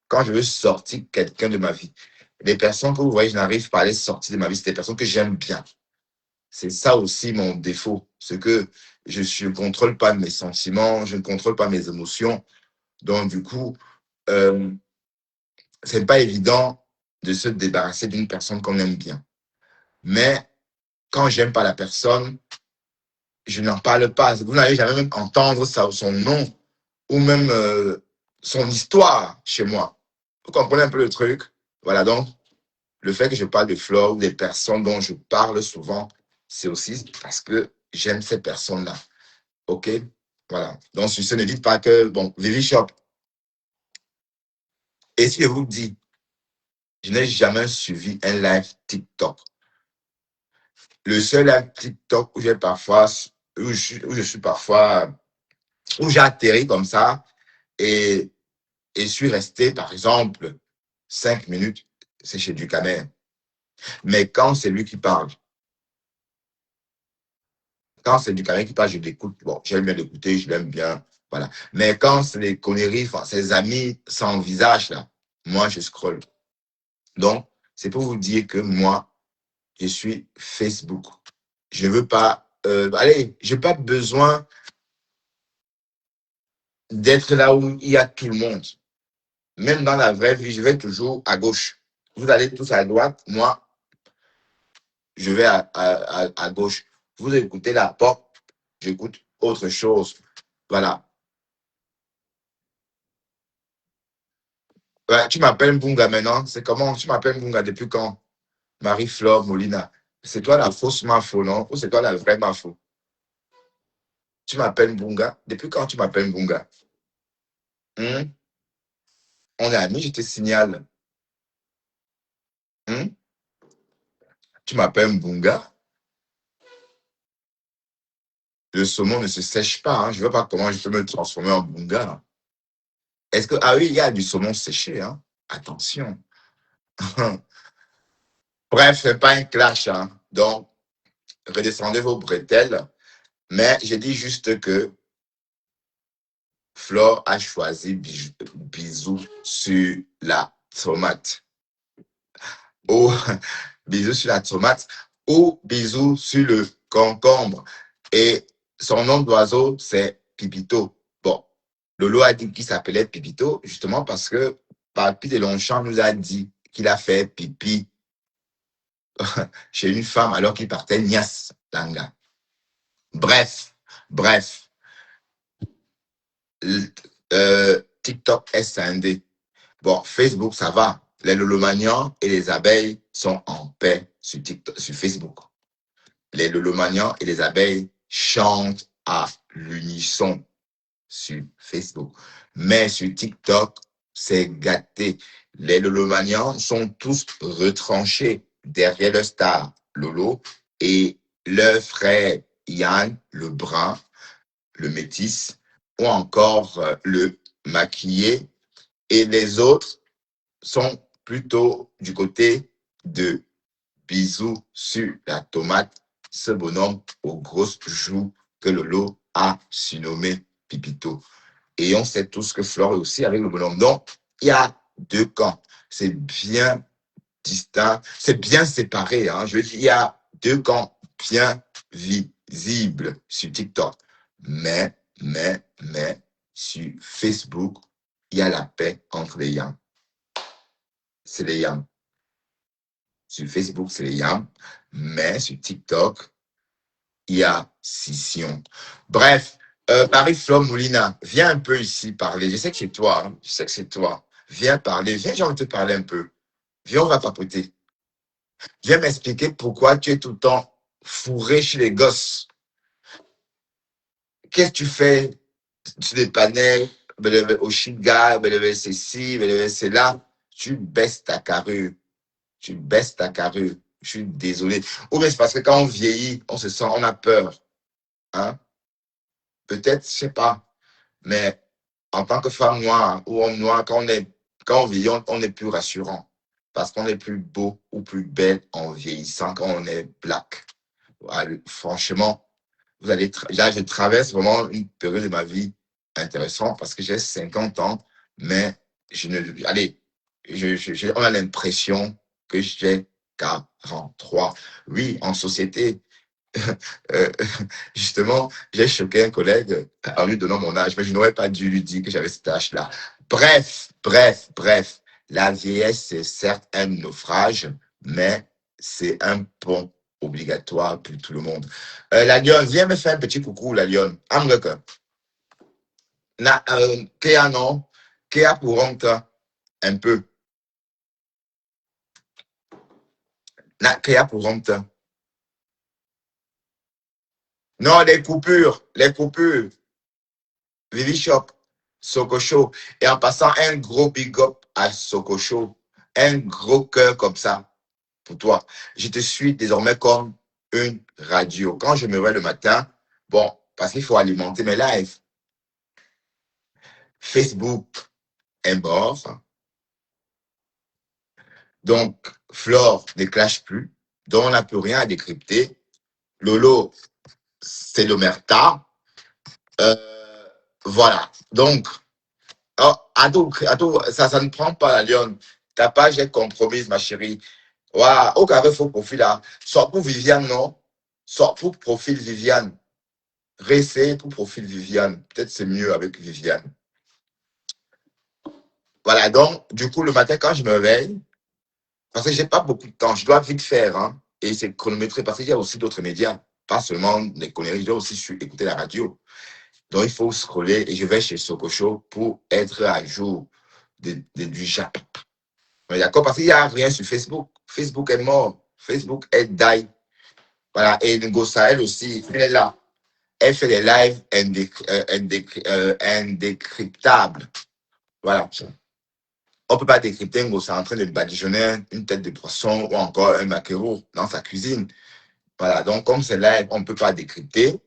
Speaker 1: quand je veux sortir quelqu'un de ma vie. Les personnes que vous voyez, je n'arrive pas à les sortir de ma vie. C'est des personnes que j'aime bien. C'est ça aussi mon défaut. C'est que je ne contrôle pas mes sentiments, je ne contrôle pas mes émotions. Donc, du coup, c'est pas évident de se débarrasser d'une personne qu'on aime bien. Mais quand j'aime pas la personne, je n'en parle pas. Vous n'allez jamais même entendre son nom ou même son histoire chez moi. Vous comprenez un peu le truc? Voilà, donc, le fait que je parle de Flo ou des personnes dont je parle souvent, c'est aussi parce que j'aime ces personnes-là. OK? Voilà. Donc, sur ce, ne dites pas que, bon, Vivi Shop. Et si je vous dis, je n'ai jamais suivi un live TikTok. Le seul live TikTok où j'ai parfois, où je suis parfois, où j'ai atterri comme ça et suis resté, par exemple, 5 minutes, c'est chez Ducamer. Mais quand c'est lui qui parle, quand c'est Ducamer qui parle, je l'écoute. Bon, j'aime bien l'écouter, je l'aime bien. Voilà. Mais quand c'est les conneries, enfin, ses amis sans visage, là, moi, je scrolle. Donc, c'est pour vous dire que moi, je suis Facebook. Je ne veux pas, allez, je n'ai pas besoin d'être là où il y a tout le monde. Même dans la vraie vie, je vais toujours à gauche. Vous allez tous à droite, moi, je vais à gauche. Vous écoutez la porte, j'écoute autre chose. Voilà. Ouais, tu m'appelles Mbunga maintenant. C'est comment? Tu m'appelles Mbunga depuis quand? Marie-Flore Molina. C'est toi la fausse Mafo, non? Ou c'est toi la vraie Mafo? Tu m'appelles Mbunga. Depuis quand tu m'appelles Mbunga? Hmm? On est amis, je te signale. Hmm? Tu m'appelles Mbunga. Le saumon ne se sèche pas. Hein. Je ne vois pas comment je peux me transformer en Mbunga. Est-ce que. Ah oui, il y a du saumon séché. Hein. Attention. Bref, ce n'est pas un clash. Hein. Donc, redescendez vos bretelles. Mais je dis juste que Flore a choisi bisou sur la tomate. Ou bisou sur la tomate. Ou bisou sur le concombre. Et son nom d'oiseau, c'est Pipito. Bon, Lolo a dit qu'il s'appelait Pipito, justement parce que Papi de Longchamp nous a dit qu'il a fait pipi chez une femme alors qu'il partait Nias Langa. Bref. TikTok est scindé. Bon, Facebook, ça va. Les lolomanians et les abeilles sont en paix sur TikTok, sur Facebook. Les lolomanians et les abeilles chantent à l'unisson sur Facebook. Mais sur TikTok, c'est gâté. Les lolomanians sont tous retranchés derrière le star Lolo et leur frère Yann, le brun, le métis, ou encore le maquillé. Et les autres sont plutôt du côté de bisous sur la tomate, ce bonhomme aux grosses joues que Lolo a surnommé Pipito. Et on sait tous que Flore est aussi avec le bonhomme. Donc, il y a deux camps. C'est bien distinct, c'est bien séparé. Hein. Je veux dire, il y a deux camps bien visibles sur TikTok. Mais, sur Facebook, il y a la paix entre les yams. C'est les yams. Sur Facebook, c'est les yams. Mais sur TikTok, il y a scission. Bref, Marie-Flore Molina, viens un peu ici parler. Je sais que c'est toi. Hein. Je sais que c'est toi. Viens parler. Viens, j'ai envie de te parler un peu. Viens, on va papoter. Viens m'expliquer pourquoi tu es tout le temps fourré chez les gosses. Qu'est-ce que tu fais sur les panels, au Shiga, c'est ci, c'est là. Tu baisses ta carrure. Tu baisses ta carrure. Je suis désolé. Ou bien c'est parce que quand on vieillit, on se sent, on a peur. Hein? Peut-être, je sais pas. Mais en tant que femme noire ou homme noir, quand on vieillit, on est plus rassurant. Parce qu'on est plus beau ou plus belle en vieillissant quand on est black. Franchement, là, je traverse vraiment une période de ma vie intéressante parce que j'ai 50 ans, mais on a l'impression que j'ai 43. Oui, en société, justement, j'ai choqué un collègue en lui donnant mon âge, mais je n'aurais pas dû lui dire que j'avais cet âge-là. Bref. La vieillesse, c'est certes un naufrage, mais c'est un pont obligatoire pour tout le monde. La lionne, viens me faire un petit coucou, la lionne. Amgaka. Kéa non, Kéa pour honte un peu. qu'il y a pour honte. Non, les coupures. Vivi Shop, Sokocho. Et en passant, un gros big up à Sokocho. Un gros cœur comme ça pour toi. Je te suis désormais comme une radio. Quand je me réveille le matin, bon, parce qu'il faut alimenter mes lives. Facebook est mort. Donc, Flore ne clash plus. Donc, on n'a plus rien à décrypter. Lolo, c'est l'omerta. Voilà. Donc, oh, ça ne prend pas la lionne. Ta page est compromise, ma chérie. Waouh, au cas faux profil là. Sors pour Viviane, non? Sors pour profil Viviane. Réessaye pour profil Viviane. Peut-être c'est mieux avec Viviane. Voilà, donc, du coup, le matin, quand je me réveille, parce que j'ai pas beaucoup de temps, je dois vite faire, hein, et c'est chronométré, parce qu'il y a aussi d'autres médias, pas seulement les conneries, je dois aussi écouter la radio. Donc, il faut scroller, et je vais chez Sokocho pour être à jour du Japon. D'accord? Parce qu'il n'y a rien sur Facebook. Facebook est mort. Facebook est die. Voilà, et Ngosa, elle aussi, elle est là. Elle fait des lives indécryptables. Voilà. On ne peut pas décrypter Ngosa en train de badigeonner une tête de poisson ou encore un maquereau dans sa cuisine. Voilà, donc comme c'est live, on ne peut pas décrypter.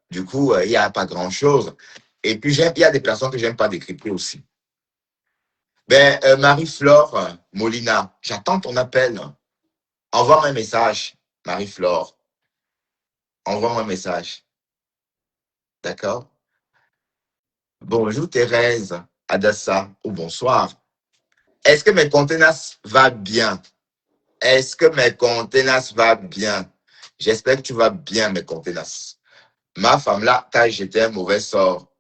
Speaker 1: Du coup, il n'y a pas grand-chose. Et puis, il y a des personnes que je n'aime pas décrypter aussi. Ben, Marie-Flore Molina, j'attends ton appel. Envoie-moi un message, Marie-Flore. Envoie-moi un message. D'accord? Bonjour Thérèse, Adassa, ou bonsoir. Est-ce que mes contenants va bien? Est-ce que mes contenants va bien? J'espère que tu vas bien, mes contenants. Ma femme là, t'a jeté un mauvais sort,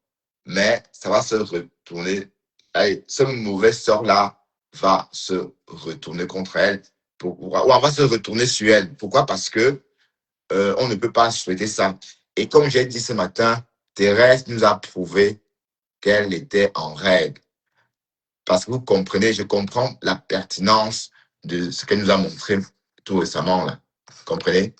Speaker 1: mais ça va se retourner. Allez, ce mauvais sort-là va se retourner contre elle. Ou on va se retourner sur elle. Pourquoi? Parce que on ne peut pas souhaiter ça. Et comme j'ai dit ce matin, Thérèse nous a prouvé qu'elle était en règle. Parce que vous comprenez, je comprends la pertinence de ce qu'elle nous a montré tout récemment. Là. Vous comprenez?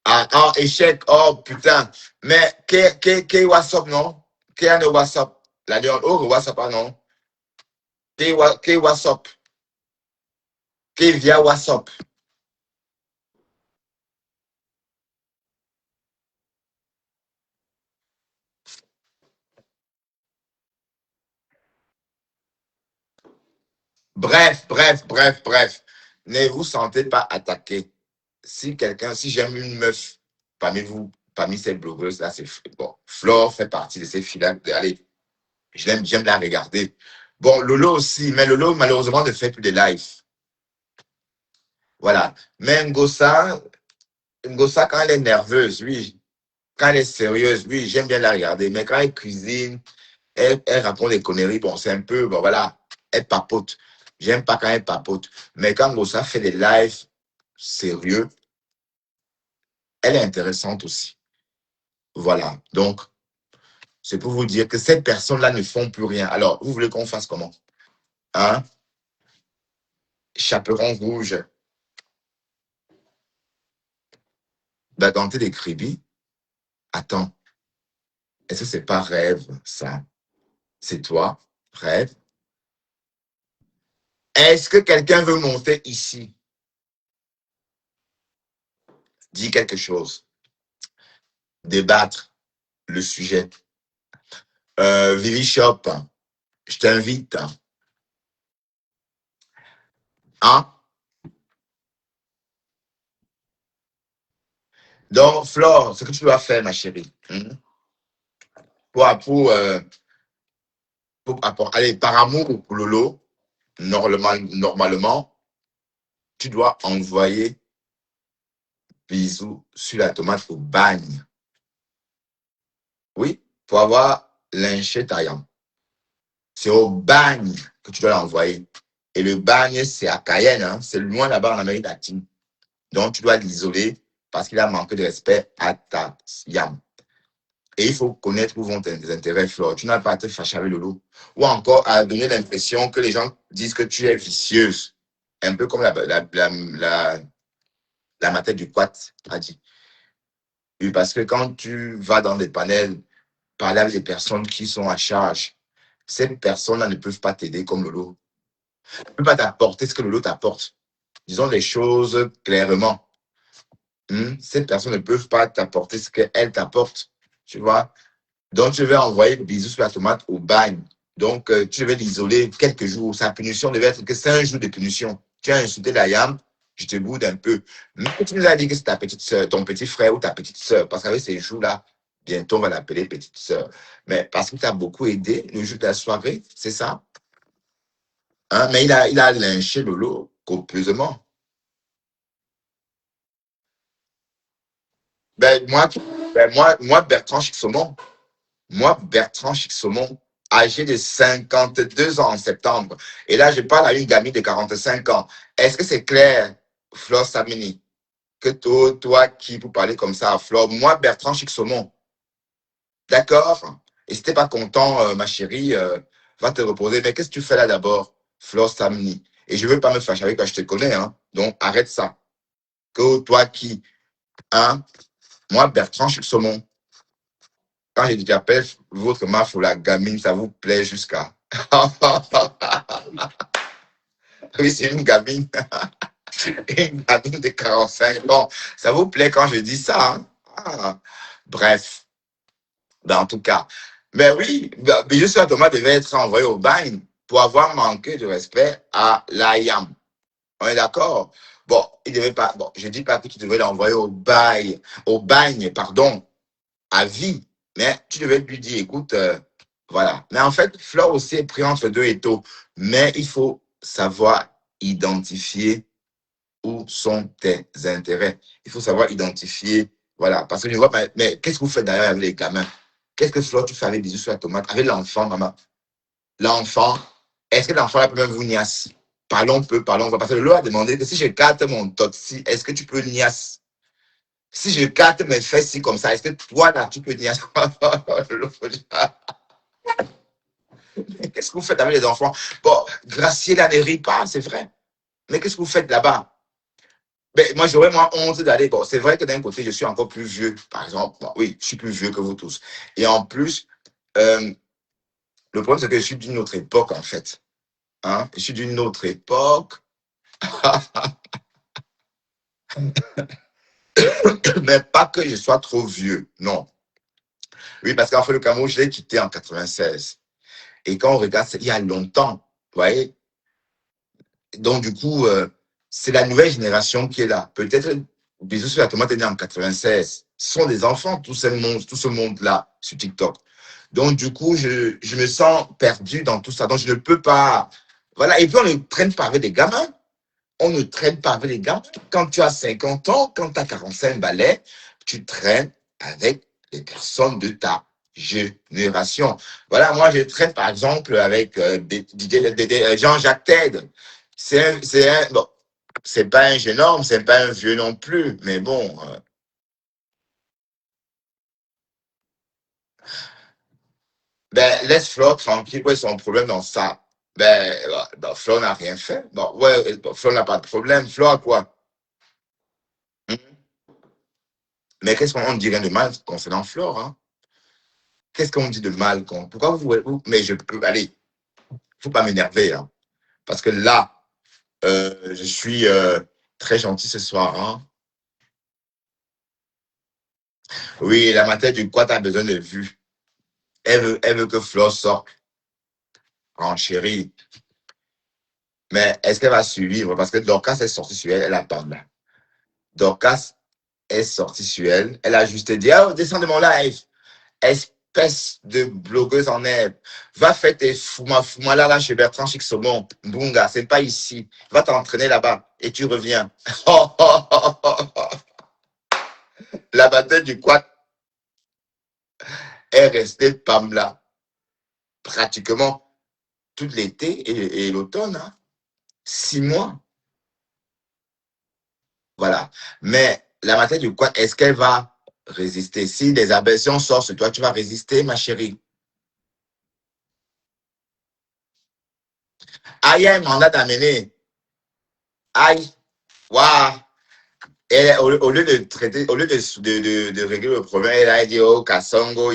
Speaker 1: Ah, échec. Oh, putain. Mais, qu'est WhatsApp, non? Qu'est le WhatsApp? La lionne, oh, WhatsApp, non? Qu'est WhatsApp? Qu'est via WhatsApp? Bref. Ne vous sentez pas attaqué. Si j'aime une meuf parmi vous, parmi ces blogueuses, là, c'est bon. Flore fait partie de ces filles-là. Allez, j'aime la regarder. Bon, Lolo aussi, mais Lolo, malheureusement, ne fait plus de live. Voilà. Mais Ngosa, quand elle est nerveuse, oui. Quand elle est sérieuse, oui, j'aime bien la regarder. Mais quand elle cuisine, elle raconte des conneries. Bon, c'est un peu, bon, voilà, elle papote. J'aime pas quand elle papote. Mais quand Ngosa fait des lives sérieux, elle est intéressante aussi. Voilà. Donc, c'est pour vous dire que ces personnes-là ne font plus rien. Alors, vous voulez qu'on fasse comment? Hein? Chaperon rouge. Baganté des cribis. Attends. Est-ce que c'est pas rêve, ça? C'est toi, rêve? Est-ce que quelqu'un veut monter ici? Dis quelque chose. Débattre le sujet. Vivi Shop, je t'invite. Hein? Donc, Flore, ce que tu dois faire, ma chérie, allez, par amour pour Lolo, normalement, tu dois envoyer bisous sur la tomate au bagne. Oui, pour avoir lynché Tayam. C'est au bagne que tu dois l'envoyer. Et le bagne, c'est à Cayenne, hein, c'est loin là-bas en Amérique latine. Donc, tu dois l'isoler parce qu'il a manqué de respect à ta yam. Et il faut connaître où vont tes intérêts, Flore. Tu n'as pas à te fâcher avec Lolo. Ou encore à donner l'impression que les gens disent que tu es vicieuse. Un peu comme la matin du quat a dit. Oui, parce que quand tu vas dans des panels, parler avec des personnes qui sont à charge, ces personnes-là ne peuvent pas t'aider comme Lolo. Ne peuvent pas t'apporter ce que Lolo t'apporte. Disons les choses clairement. Ces personnes ne peuvent pas t'apporter ce qu'elles t'apportent. Tu vois? Donc, je vais envoyer bisous sur la tomate au bagne. Donc, tu devais l'isoler quelques jours. Sa punition devait être que 5 jours de punition. Tu as insulté la yam, je te boude un peu. Mais tu nous as dit que c'est ta petite soeur, ton petit frère ou ta petite soeur. Parce qu'avec ces jours-là, bientôt, on va l'appeler petite soeur. Mais parce que tu as beaucoup aidé le jour de la soirée, c'est ça? Hein? Mais il a lynché Lolo copieusement. Ben, moi, Bertrand Chixomon, âgé de 52 ans en septembre, et là, je parle à une gamine de 45 ans. Est-ce que c'est clair, Flore Samini, que toi qui pour parler comme ça à Flore, moi, Bertrand Chixomon, d'accord? Et si t'es pas content, ma chérie, va te reposer. Mais qu'est-ce que tu fais là d'abord, Flore Samini? Et je veux pas me fâcher avec toi, je te connais, hein. Donc, arrête ça. Que toi qui, hein? Moi, Bertrand Chixomon, quand je t'appelle votre marche ou la gamine, ça vous plaît jusqu'à. Oui, c'est une gamine. Une gamine de 45 ans. Ça vous plaît quand je dis ça, hein? Bref, ben, en tout cas. Mais oui, Bijou sur Thomas devait être envoyé au bagne pour avoir manqué de respect à l'AYAM. On est d'accord? Bon, il devait pas. Bon, je dis pas que tu devais l'envoyer au bagne, pardon, à vie. Mais tu devais lui dire, écoute, voilà. Mais en fait, Flore aussi est pris entre deux étaux. Mais il faut savoir identifier où sont tes intérêts. Il faut savoir identifier, voilà. Parce que je vois, mais qu'est-ce que vous faites d'ailleurs avec les gamins? Qu'est-ce que Flore, tu fais avec bisous sur la tomate, avec l'enfant, maman? L'enfant, est-ce que l'enfant là peut même vous niasse? Parlons peu, parlons. Parce que le lot a demandé que si je carte mon toxi, est-ce que tu peux niasse? Si je carte mes fesses comme ça, est-ce que toi là, tu peux niasse? Qu'est-ce que vous faites avec les enfants? Bon, Gracier là ne rit pas, c'est vrai. Mais qu'est-ce que vous faites là-bas? Ben, moi, j'aurais moins honte d'aller. Bon, c'est vrai que d'un côté, je suis encore plus vieux, par exemple. Bon, oui, je suis plus vieux que vous tous. Et en plus, le problème, c'est que je suis d'une autre époque, en fait. Hein? Je suis d'une autre époque. Mais pas que je sois trop vieux, non. Oui, parce qu'en fait, le Cameroun, je l'ai quitté en 96. Et quand on regarde, il y a longtemps, vous voyez. Donc, du coup, c'est la nouvelle génération qui est là. Peut-être, bisous sur la tomate est né en 96. Ce sont des enfants, tout ce monde-là, sur TikTok. Donc, du coup, je me sens perdu dans tout ça. Donc, je ne peux pas. Voilà. Et puis, on ne traîne pas avec des gamins. On ne traîne pas avec les gamins. Quand tu as 50 ans, quand tu as 45 balais, tu traînes avec les personnes de ta génération. Voilà, moi, je traîne, par exemple, avec Jean-Jacques Ted. Bon, c'est pas un jeune homme, c'est pas un vieux non plus, mais bon. Ben, laisse Flo tranquille, ouais, son problème dans ça. Ben, Flo n'a rien fait. Bon, ouais, Flo n'a pas de problème. Flo a quoi? Hmm? Mais qu'est-ce qu'on dit rien de mal concernant Flo, hein? Qu'est-ce qu'on dit de mal? Pourquoi mais je peux, allez, faut pas m'énerver, hein? Parce que là, je suis très gentil ce soir, hein? Oui, la matière du quoi t'as besoin de vue. Elle veut que Flo sorte en chérie. Mais est-ce qu'elle va suivre? Parce que Dorcas est sortie sur elle, elle attend là. Dorcas est sortie sur elle, elle a juste dit, oh, descends de mon live. Espèce de blogueuse en herbe. Va faire tes fouma là chez Bertrand Chixomon. Bunga, c'est pas ici. Va t'entraîner là-bas et tu reviens. La bataille du quad est restée Pamela pratiquement tout l'été et l'automne. Hein. 6 mois. Voilà. Mais la bataille du quad, est-ce qu'elle va résister. Si des aberrations sortent sur toi, tu vas résister, ma chérie. Aïe, un mandat d'amener. Aïe, waouh. Et au lieu de traiter, au lieu de régler le problème, elle a dit, oh, Kassongo,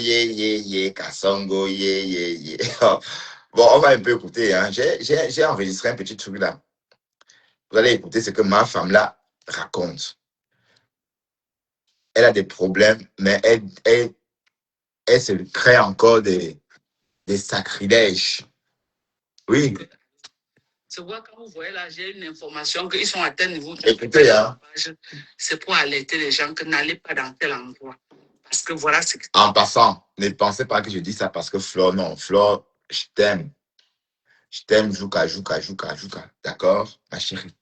Speaker 1: Kassongo, Bon, on va un peu écouter, hein. J'ai enregistré un petit truc là. Vous allez écouter ce que ma femme là raconte. Elle a des problèmes, mais elle se crée encore des sacrilèges. Oui.
Speaker 3: C'est quoi quand vous voyez là, j'ai une information qu'ils sont à tel niveau.
Speaker 1: Écoutez, hein.
Speaker 3: C'est pour alerter les gens que n'allez pas dans tel endroit. Parce que voilà ce que...
Speaker 1: En passant, ne pensez pas que je dis ça parce que Flore, non. Flore, je t'aime. Je t'aime, Jouka. D'accord, ma chérie?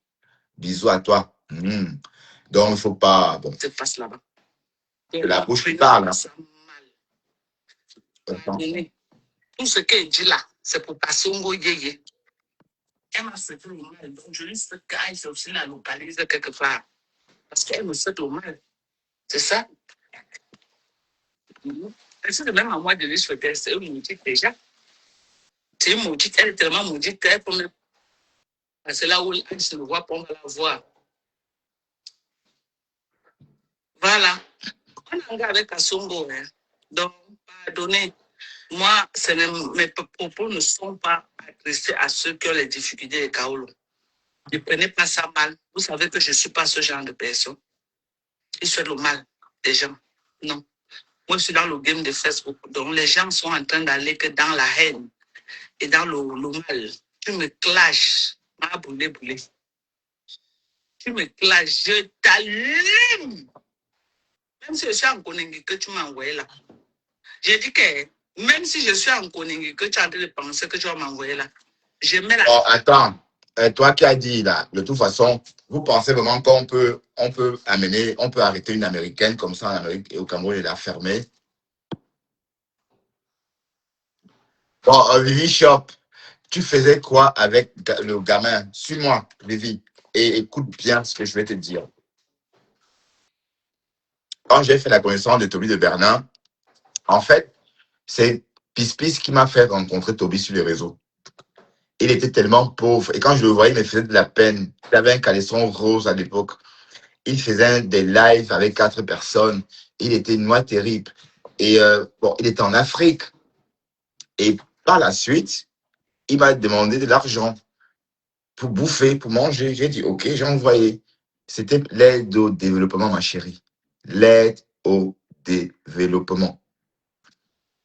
Speaker 1: Bisous à toi. Donc, il ne faut pas... Bon.
Speaker 3: Se passe là-bas.
Speaker 1: De la bouche qui parle.
Speaker 3: Tout ce qu'elle dit là, c'est pour Kassongo Yeye. Elle m'a fait le mal. Donc, je lui sais qu'elle s'est aussi la localise quelque part. Parce qu'elle me fait le mal. C'est ça? Elle sait même à moi de lui souhaiter. C'est une maudite déjà. C'est une maudite. Elle est tellement maudite qu'elle peut me... C'est là où elle se le voit, on va la voir. Voilà. On a un gars avec Kassongo. Hein. Donc, pardonnez. Moi, mes propos ne sont pas adressés à ceux qui ont les difficultés de Kaolo. Ne prenez pas ça mal. Vous savez que je ne suis pas ce genre de personne. Je fais le mal des gens. Non. Moi, je suis dans le game de Facebook. Donc, les gens sont en train d'aller que dans la haine et dans le mal. Tu me clashes. Ma boulé. Tu me clashes. Je t'allume. Même si je suis en Konengi que tu m'as envoyé là. J'ai dit que même si je suis en Konengi que tu es en train de penser que tu vas m'envoyer là. Je mets la...
Speaker 1: Oh, attends. Toi qui as dit là, de toute façon, vous pensez vraiment qu'on peut arrêter une Américaine comme ça en Amérique et au Cameroun et la fermer? Bon, Vivi Shop, tu faisais quoi avec le gamin? Suis-moi, Vivi, et écoute bien ce que je vais te dire. Quand j'ai fait la connaissance de Toby de Bernin, en fait, c'est Pispis qui m'a fait rencontrer Toby sur les réseaux. Il était tellement pauvre. Et quand je le voyais, il me faisait de la peine. Il avait un caleçon rose à l'époque. Il faisait des lives avec 4 personnes. Il était noir terrible. Et bon, il était en Afrique. Et par la suite, il m'a demandé de l'argent pour bouffer, pour manger. J'ai dit, OK, j'ai envoyé. C'était l'aide au développement, ma chérie. L'aide au développement.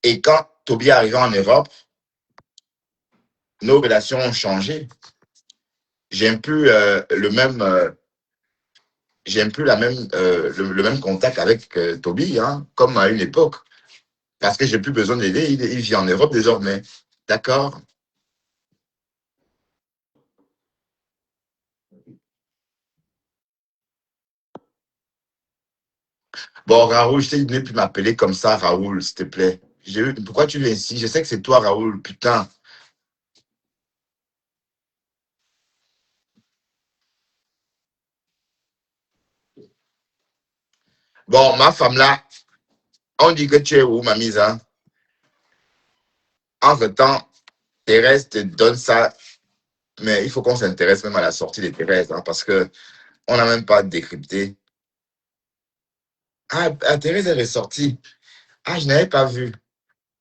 Speaker 1: Et quand Toby est arrivé en Europe, nos relations ont changé. J'aime plus le même contact avec Toby, hein, comme à une époque. Parce que j'ai plus besoin de l'aider. Il vit en Europe désormais. D'accord? Bon, Raoul, je t'ai dit de ne plus m'appeler comme ça, Raoul, s'il te plaît. Pourquoi tu viens ici? Je sais que c'est toi, Raoul, putain. Bon, ma femme là, on dit que tu es où, ma mise, hein? Entre-temps, Thérèse te donne ça, mais il faut qu'on s'intéresse même à la sortie de Thérèse, hein, parce que on n'a même pas décrypté. Ah, Thérèse, elle est sortie. Ah, je n'avais pas vu.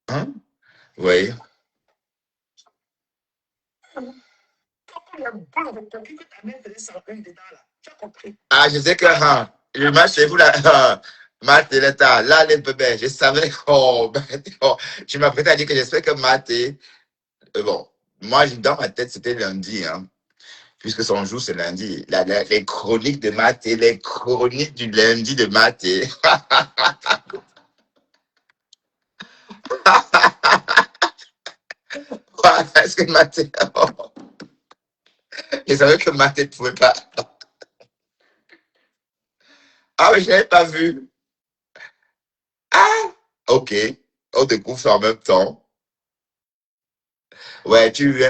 Speaker 1: Hein? Oui. Ah, je sais que le match, c'est vous là. Matt est là, les bébés. Je savais tu m'as prêté à dire que j'espère que Matt est. Bon, moi, dans ma tête, c'était lundi, hein, puisque son jour, c'est lundi. Les chroniques de Matt et les chroniques du lundi de Matt. Est-ce que Matt est... Je savais que Matt ne pouvait pas. Ah, mais je n'avais pas vu. Ah, ok. On découvre ça en même temps. Ouais, tu veux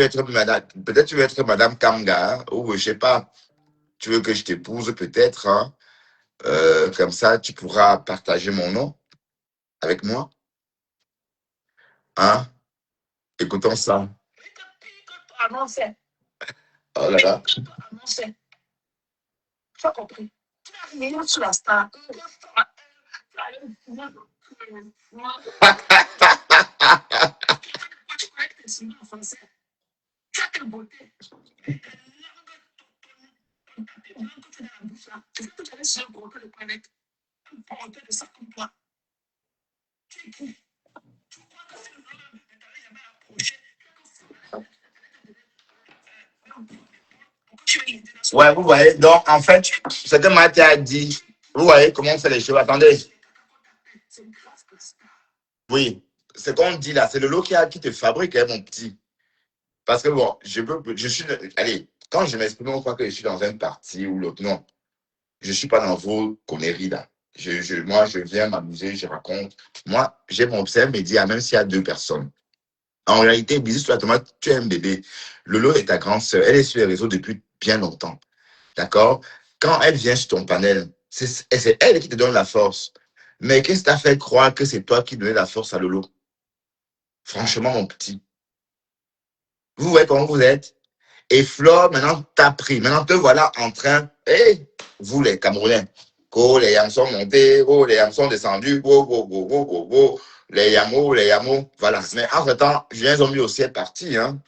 Speaker 1: être madame, peut-être tu veux être madame Kamga, ou je sais pas, tu veux que je t'épouse peut-être, hein. Comme ça, tu pourras partager mon nom avec moi. Hein? Écoutons ça. Oh là là.
Speaker 3: Tu as compris? Tu as rien sur la star. Tu crois que c'est en français? Tu as quelle beauté? Tu as la bouche là. C'est ça que tu avais sur le broker de planète. Un broker de ça comme toi. Tu es qui? Tu crois que c'est le nom de t'avais jamais approché? Tu es international.
Speaker 1: Ouais, vous voyez. Donc, en fait, ce que Mathieu a dit, vous voyez comment on fait les choses. Attendez.
Speaker 3: C'est grâce à ça.
Speaker 1: Oui, ce qu'on dit là, c'est le lot qui te fabrique, hein, mon petit. Parce que bon, je suis, allez, quand je m'exprime, on croit que je suis dans un parti ou l'autre. Non, je suis pas dans vos conneries là. Moi, je viens m'amuser, je raconte. Moi, j'ai mon observe média, même s'il y a 2 personnes. En réalité, bisous sur la tomate, tu es un bébé. Lolo est ta grande sœur. Elle est sur les réseaux depuis bien longtemps. D'accord? Quand elle vient sur ton panel, c'est elle qui te donne la force. Mais qu'est-ce qui t'a fait croire que c'est toi qui donnais la force à Lolo? Franchement, mon petit. Vous voyez comment vous êtes? Et Flore, maintenant, t'as pris. Maintenant, te voilà en train. Hé, vous les Camerounais. Oh, les yams sont montés. Oh, les yams sont descendus. Oh, oh, oh, oh, oh, oh. Les yamos. Voilà. Mais entre-temps, Julien Zombie aussi est parti. Hein.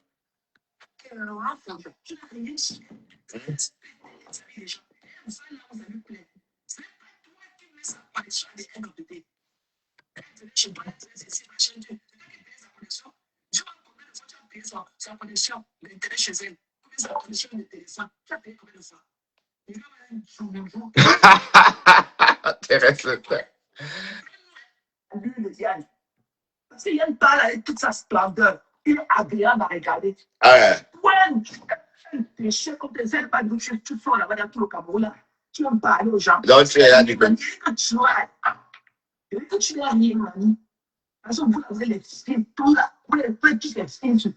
Speaker 3: Sa connexion d'intérêt chez elle. Sa connexion de téléphone. Tu as payé combien de fois? Il va avoir un jour.
Speaker 1: Intéresse le temps.
Speaker 3: Lui, le Yann. Parce que Yann parle avec toute sa splendeur. Il est agréable à regarder.
Speaker 1: Ouais.
Speaker 3: Ouais, un péché comme tes ailes, pas de tu sors là-bas dans tout le Cameroun là. Tu vas parler aux gens.
Speaker 1: Donc, tu es là du coup.
Speaker 3: Il dit que tu n'as rien, Mani. Parce que vous avez les filles, tout là. Vous les faites tous les filles sur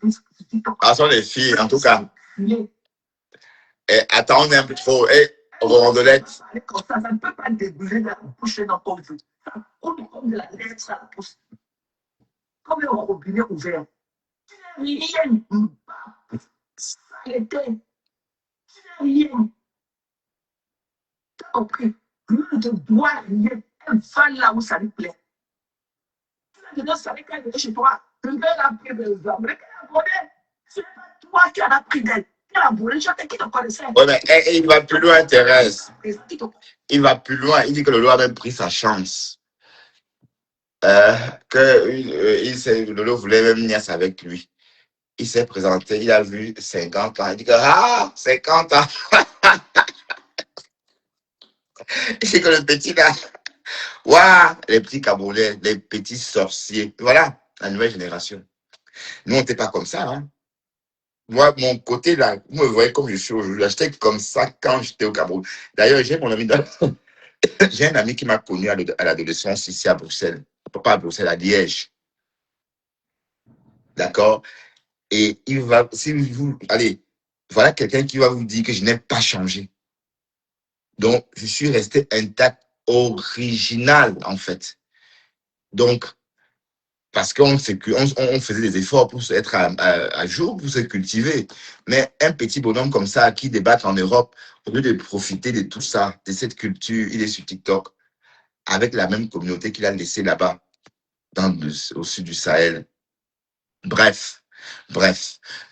Speaker 3: TikTok.
Speaker 1: Ah, sont les filles, en tout cas.
Speaker 3: Et
Speaker 1: attends, on est un peu trop. Rondolette.
Speaker 3: ça ne peut pas débouler de la bouche d'un comme vous. Ça coule comme de la lettre à la pousse. Comme un robinet ouvert. Tu n'as rien. Ça l'était. Tu n'as rien. Tu as compris. Lui ne te doit rien. Elle va là où ça lui plaît. Tu n'as savais qu'elle est chez toi. Le gars a pris des hommes. Mais qu'elle a volé. Ce n'est pas toi qui en as pris d'elle. Elle a volé. Je sais qui te connaissait.
Speaker 1: Oui, mais il va plus loin, Thérèse. Il va plus loin. Il dit que le Lolo a même pris sa chance. Lolo voulait même niaise avec lui. Il s'est présenté, il a vu 50 ans. Il dit que, 50 ans. Il dit que le petit là, waouh, les petits Camerounais, les petits sorciers. Voilà, la nouvelle génération. Nous, on n'était pas comme ça. Hein. Moi, mon côté là, vous me voyez comme je suis aujourd'hui. J'étais comme ça quand j'étais au Cameroun. D'ailleurs, j'ai mon ami j'ai un ami qui m'a connu à l'adolescence ici à Bruxelles. Pas à Bruxelles, à Liège. D'accord? Et il va, si vous, allez, voilà quelqu'un qui va vous dire que je n'ai pas changé. Donc, je suis resté intact, original, en fait. Donc, parce qu'on faisait des efforts pour être à jour, pour se cultiver. Mais un petit bonhomme comme ça, qui débat en Europe, au lieu de profiter de tout ça, de cette culture, il est sur TikTok, avec la même communauté qu'il a laissée là-bas, au sud du Sahel. Bref.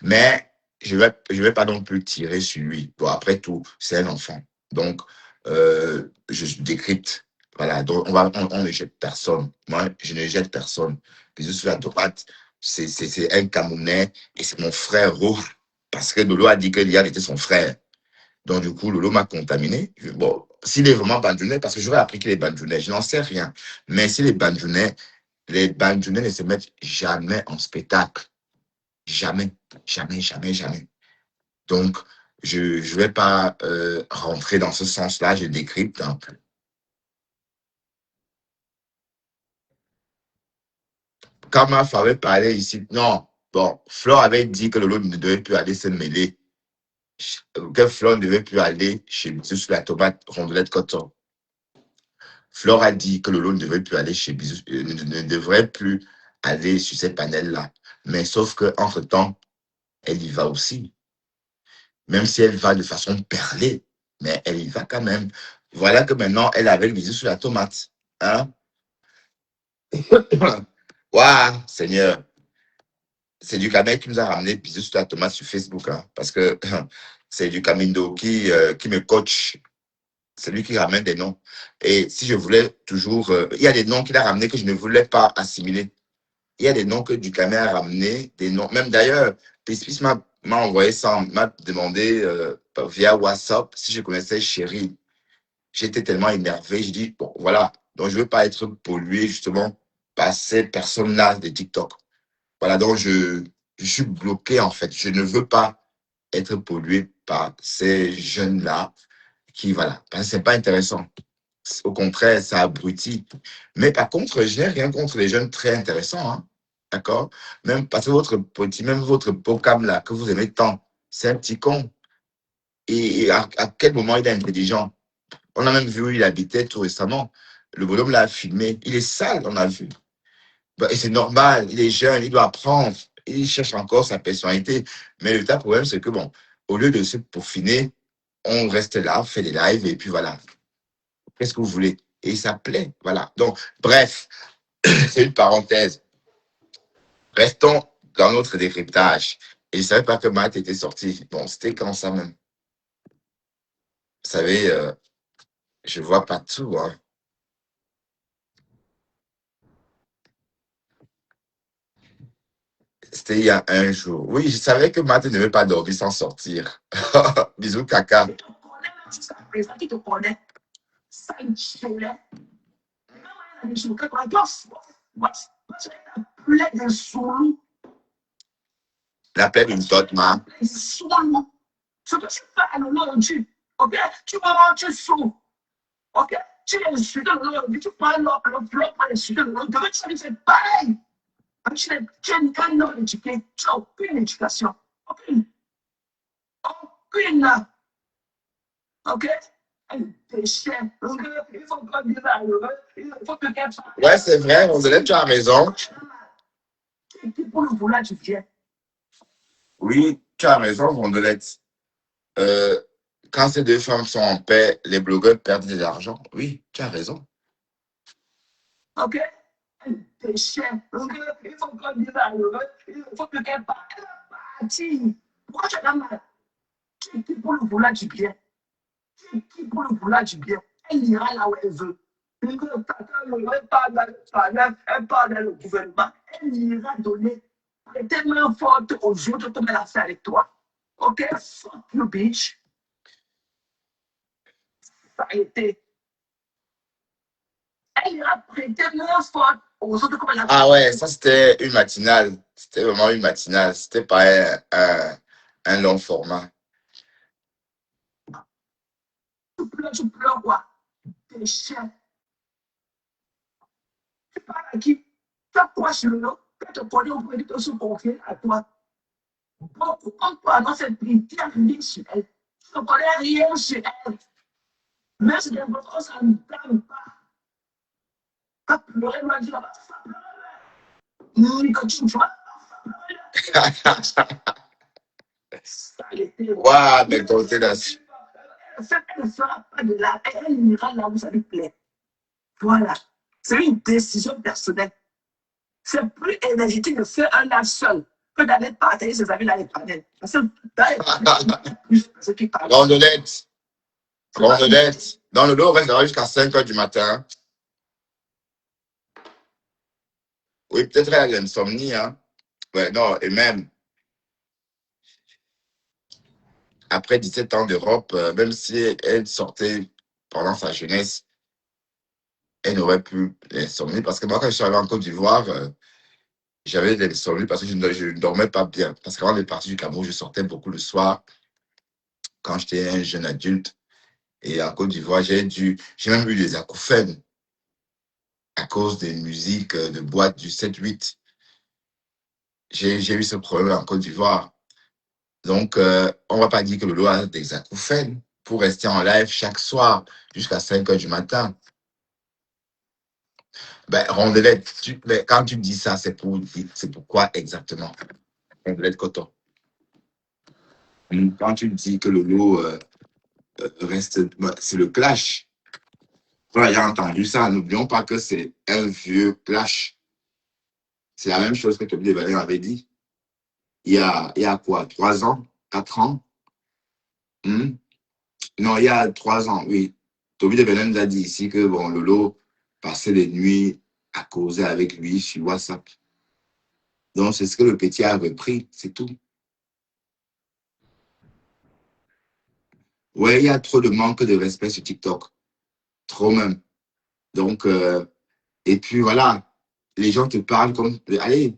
Speaker 1: Mais je vais pas non plus tirer sur lui. Bon, après tout, c'est un enfant. Donc, je décrypte. Voilà, donc on ne jette personne. Moi, je ne jette personne. Bisous sur la droite, c'est un Camerounais et c'est mon frère Lolo. Parce que Lolo a dit que Lian était son frère. Donc, du coup, Lolo m'a contaminé. Bon, s'il est vraiment bandjounais, parce que j'aurais appris qu'il est bandjounais, je n'en sais rien. Mais s'il est bandjounais, les bandjounais ne se mettent jamais en spectacle. Jamais. Donc, je ne vais pas rentrer dans ce sens-là, je décrypte un peu. Quand ma femme avait parlé ici, non, bon, Flore avait dit que Lolo ne devait plus aller se mêler, que Flore ne devait plus aller chez Monsieur sur la tomate, rondelette coton. Flore a dit que Lolo ne devrait plus aller chez Bisous, ne devrait plus aller sur ces panels-là. Mais sauf que entre temps, elle y va aussi. Même si elle va de façon perlée, mais elle y va quand même. Voilà que maintenant, elle avait le bisou sur la tomate. Hein? Waouh, Seigneur. C'est du Kamel qui nous a ramené bisous sur la tomate sur Facebook. Hein, parce que c'est du Kamindo qui me coach. C'est lui qui ramène des noms. Et si je voulais toujours... il y a des noms qu'il a ramenés que je ne voulais pas assimiler. Il y a des noms que du Kamel a ramenés, des noms... Même d'ailleurs, Pispis m'a envoyé ça, m'a demandé via WhatsApp si je connaissais Chéri. J'étais tellement énervé. Je dis, bon, voilà. Donc, je ne veux pas être pollué, justement, par ces personnes-là de TikTok. Voilà, donc je suis bloqué, en fait. Je ne veux pas être pollué par ces jeunes-là qui, voilà, parce que c'est pas intéressant. Au contraire, ça abrutit. Mais par contre, je n'ai rien contre les jeunes très intéressants, hein. D'accord? Même parce que même votre vocable là, que vous aimez tant, c'est un petit con. Et à quel moment il est intelligent? On a même vu où il habitait tout récemment. Le bonhomme l'a filmé. Il est sale, on a vu. Bah, et c'est normal, il est jeune, il doit apprendre. Il cherche encore sa personnalité. Mais le vrai problème, c'est que, bon, au lieu de se peaufiner, on reste là, on fait des lives et puis voilà. Qu'est-ce que vous voulez? Et ça plaît, voilà. Donc, bref, c'est une parenthèse. Restons dans notre décryptage. Et je ne savais pas que Matt était sorti. Bon, c'était quand ça même? Vous savez, je ne vois pas tout, hein. C'était il y a un jour. Oui, je savais que Matt ne veut pas dormir sans sortir. Bisous, caca.
Speaker 3: Qui te connaît? Ça, il chillait.
Speaker 1: La plaie d'une tote, ma.
Speaker 3: Ce que tu fais à l'aujourd'hui, ok? Tu vas tu sous. Ok? Tu es insulté l'aujourd'hui, tu prends le bloc pour insulter l'aujourd'hui. Demain, tu vas faire pareil. Tu es un homme éduqué, tu n'as aucune éducation. Aucune. Aucune. Ok?
Speaker 1: Ouais, c'est vrai, Rondelette, tu as raison.
Speaker 3: Pour le vouloir, tu viens.
Speaker 1: Oui, tu as raison, Rondelette. Quand ces deux femmes sont en paix, les blogueurs perdent de l'argent. Oui, tu as raison.
Speaker 3: Ok? T'es chien. Il faut qu'on dise à l'heure. Il faut que quelqu'un partie. Pourquoi tu as mal? Tu es qui pour le vouloir du bien? Tu es qui pour le vouloir du bien? Elle ira là où elle veut. Elle part dans le gouvernement. Elle ira donner tellement forte aux autres comme elle a fait avec toi. Ok? Fuck you, bitch. Ça a été. Elle ira prêter moins forte aux autres comme elle a fait.
Speaker 1: Ah ouais, ça c'était une matinale. C'était vraiment une matinale. C'était pas un long format.
Speaker 3: Tu pleures quoi? T'es chien. Tu parles à qui? Tu as quoi sur le dos? Tu te connais au point de te se confier à toi. Beaucoup comme toi, dans cette vie, tu n'as rien sur elle. Tu ne connais rien sur elle. Mais c'est important, ça ne t'aime pas. Tu as pleuré, loin de là-bas. Ni que tu vois.
Speaker 1: Waouh, mais comptez là-dessus.
Speaker 3: Elle ne fera pas de là. Elle ira là où ça lui plaît. Voilà. C'est une décision personnelle. C'est plus énergétique de faire un live seul que d'aller partager ses amis dans les panels. Parce que plus ce qui parle.
Speaker 1: Rondelette. Dans le dos, on reste jusqu'à 5 h du matin. Oui, peut-être elle a l'insomnie, hein. Ouais, non, et même après 17 ans d'Europe, même si elle sortait pendant sa jeunesse, elle n'aurait plus l'insomnie. Parce que moi, quand je suis arrivé en Côte d'Ivoire, j'avais l'insomnie parce que je ne dormais pas bien. Parce qu'avant de partir du Cameroun, je sortais beaucoup le soir quand j'étais un jeune adulte. Et en Côte d'Ivoire, j'ai même eu des acouphènes à cause des musiques de boîte du 7-8. J'ai eu ce problème en Côte d'Ivoire. Donc, on ne va pas dire que Lolo a des acouphènes pour rester en live chaque soir jusqu'à 5 h du matin. Ben, rondelette, mais quand tu dis ça, c'est pourquoi exactement? Rondelette coton. Quand tu dis que Lolo reste, ben, c'est le clash. Toi, j'ai entendu ça. N'oublions pas que c'est un vieux clash. C'est la même chose que Toby Devaney avait dit. Il y a quoi? 3 ans? 4 ans? Hmm? Non, il y a 3 ans, oui. Toby Devaney nous a dit ici que bon, Lolo passait les nuits à causer avec lui sur WhatsApp. Donc, c'est ce que le petit a repris, c'est tout. Ouais, il y a trop de manque de respect sur TikTok. Trop même. Donc, et puis voilà, les gens te parlent comme. Allez,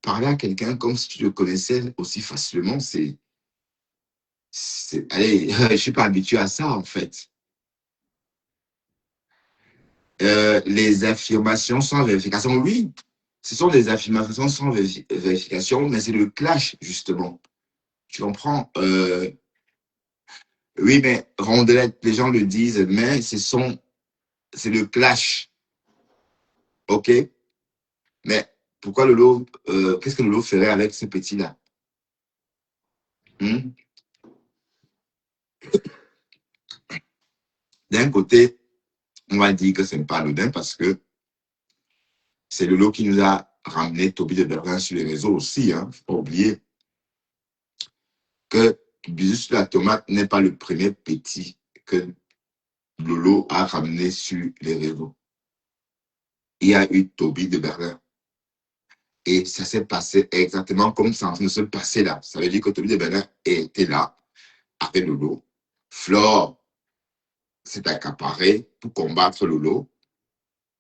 Speaker 1: parler à quelqu'un comme si tu le connaissais aussi facilement, allez, je suis pas habitué à ça, en fait. Les affirmations sans vérification, oui, ce sont des affirmations sans vérification, mais c'est le clash, justement. Tu comprends? Oui, mais rondelette, les gens le disent, mais c'est le clash, ok? Mais pourquoi Lolo, qu'est-ce que Lolo ferait avec ce petit-là? Hmm? D'un côté, on va dire que ce n'est pas anodin parce que c'est Lolo qui nous a ramené Toby de Berlin sur les réseaux aussi. Hein. Faut pas oublier que Bisous sur la tomate n'est pas le premier petit que Lolo a ramené sur les réseaux. Il y a eu Toby de Berlin. Et ça s'est passé exactement comme ça en train de se passer là. Ça veut dire que Toby de Berlin était là avec Lolo. Flore s'est accaparé pour combattre Lolo.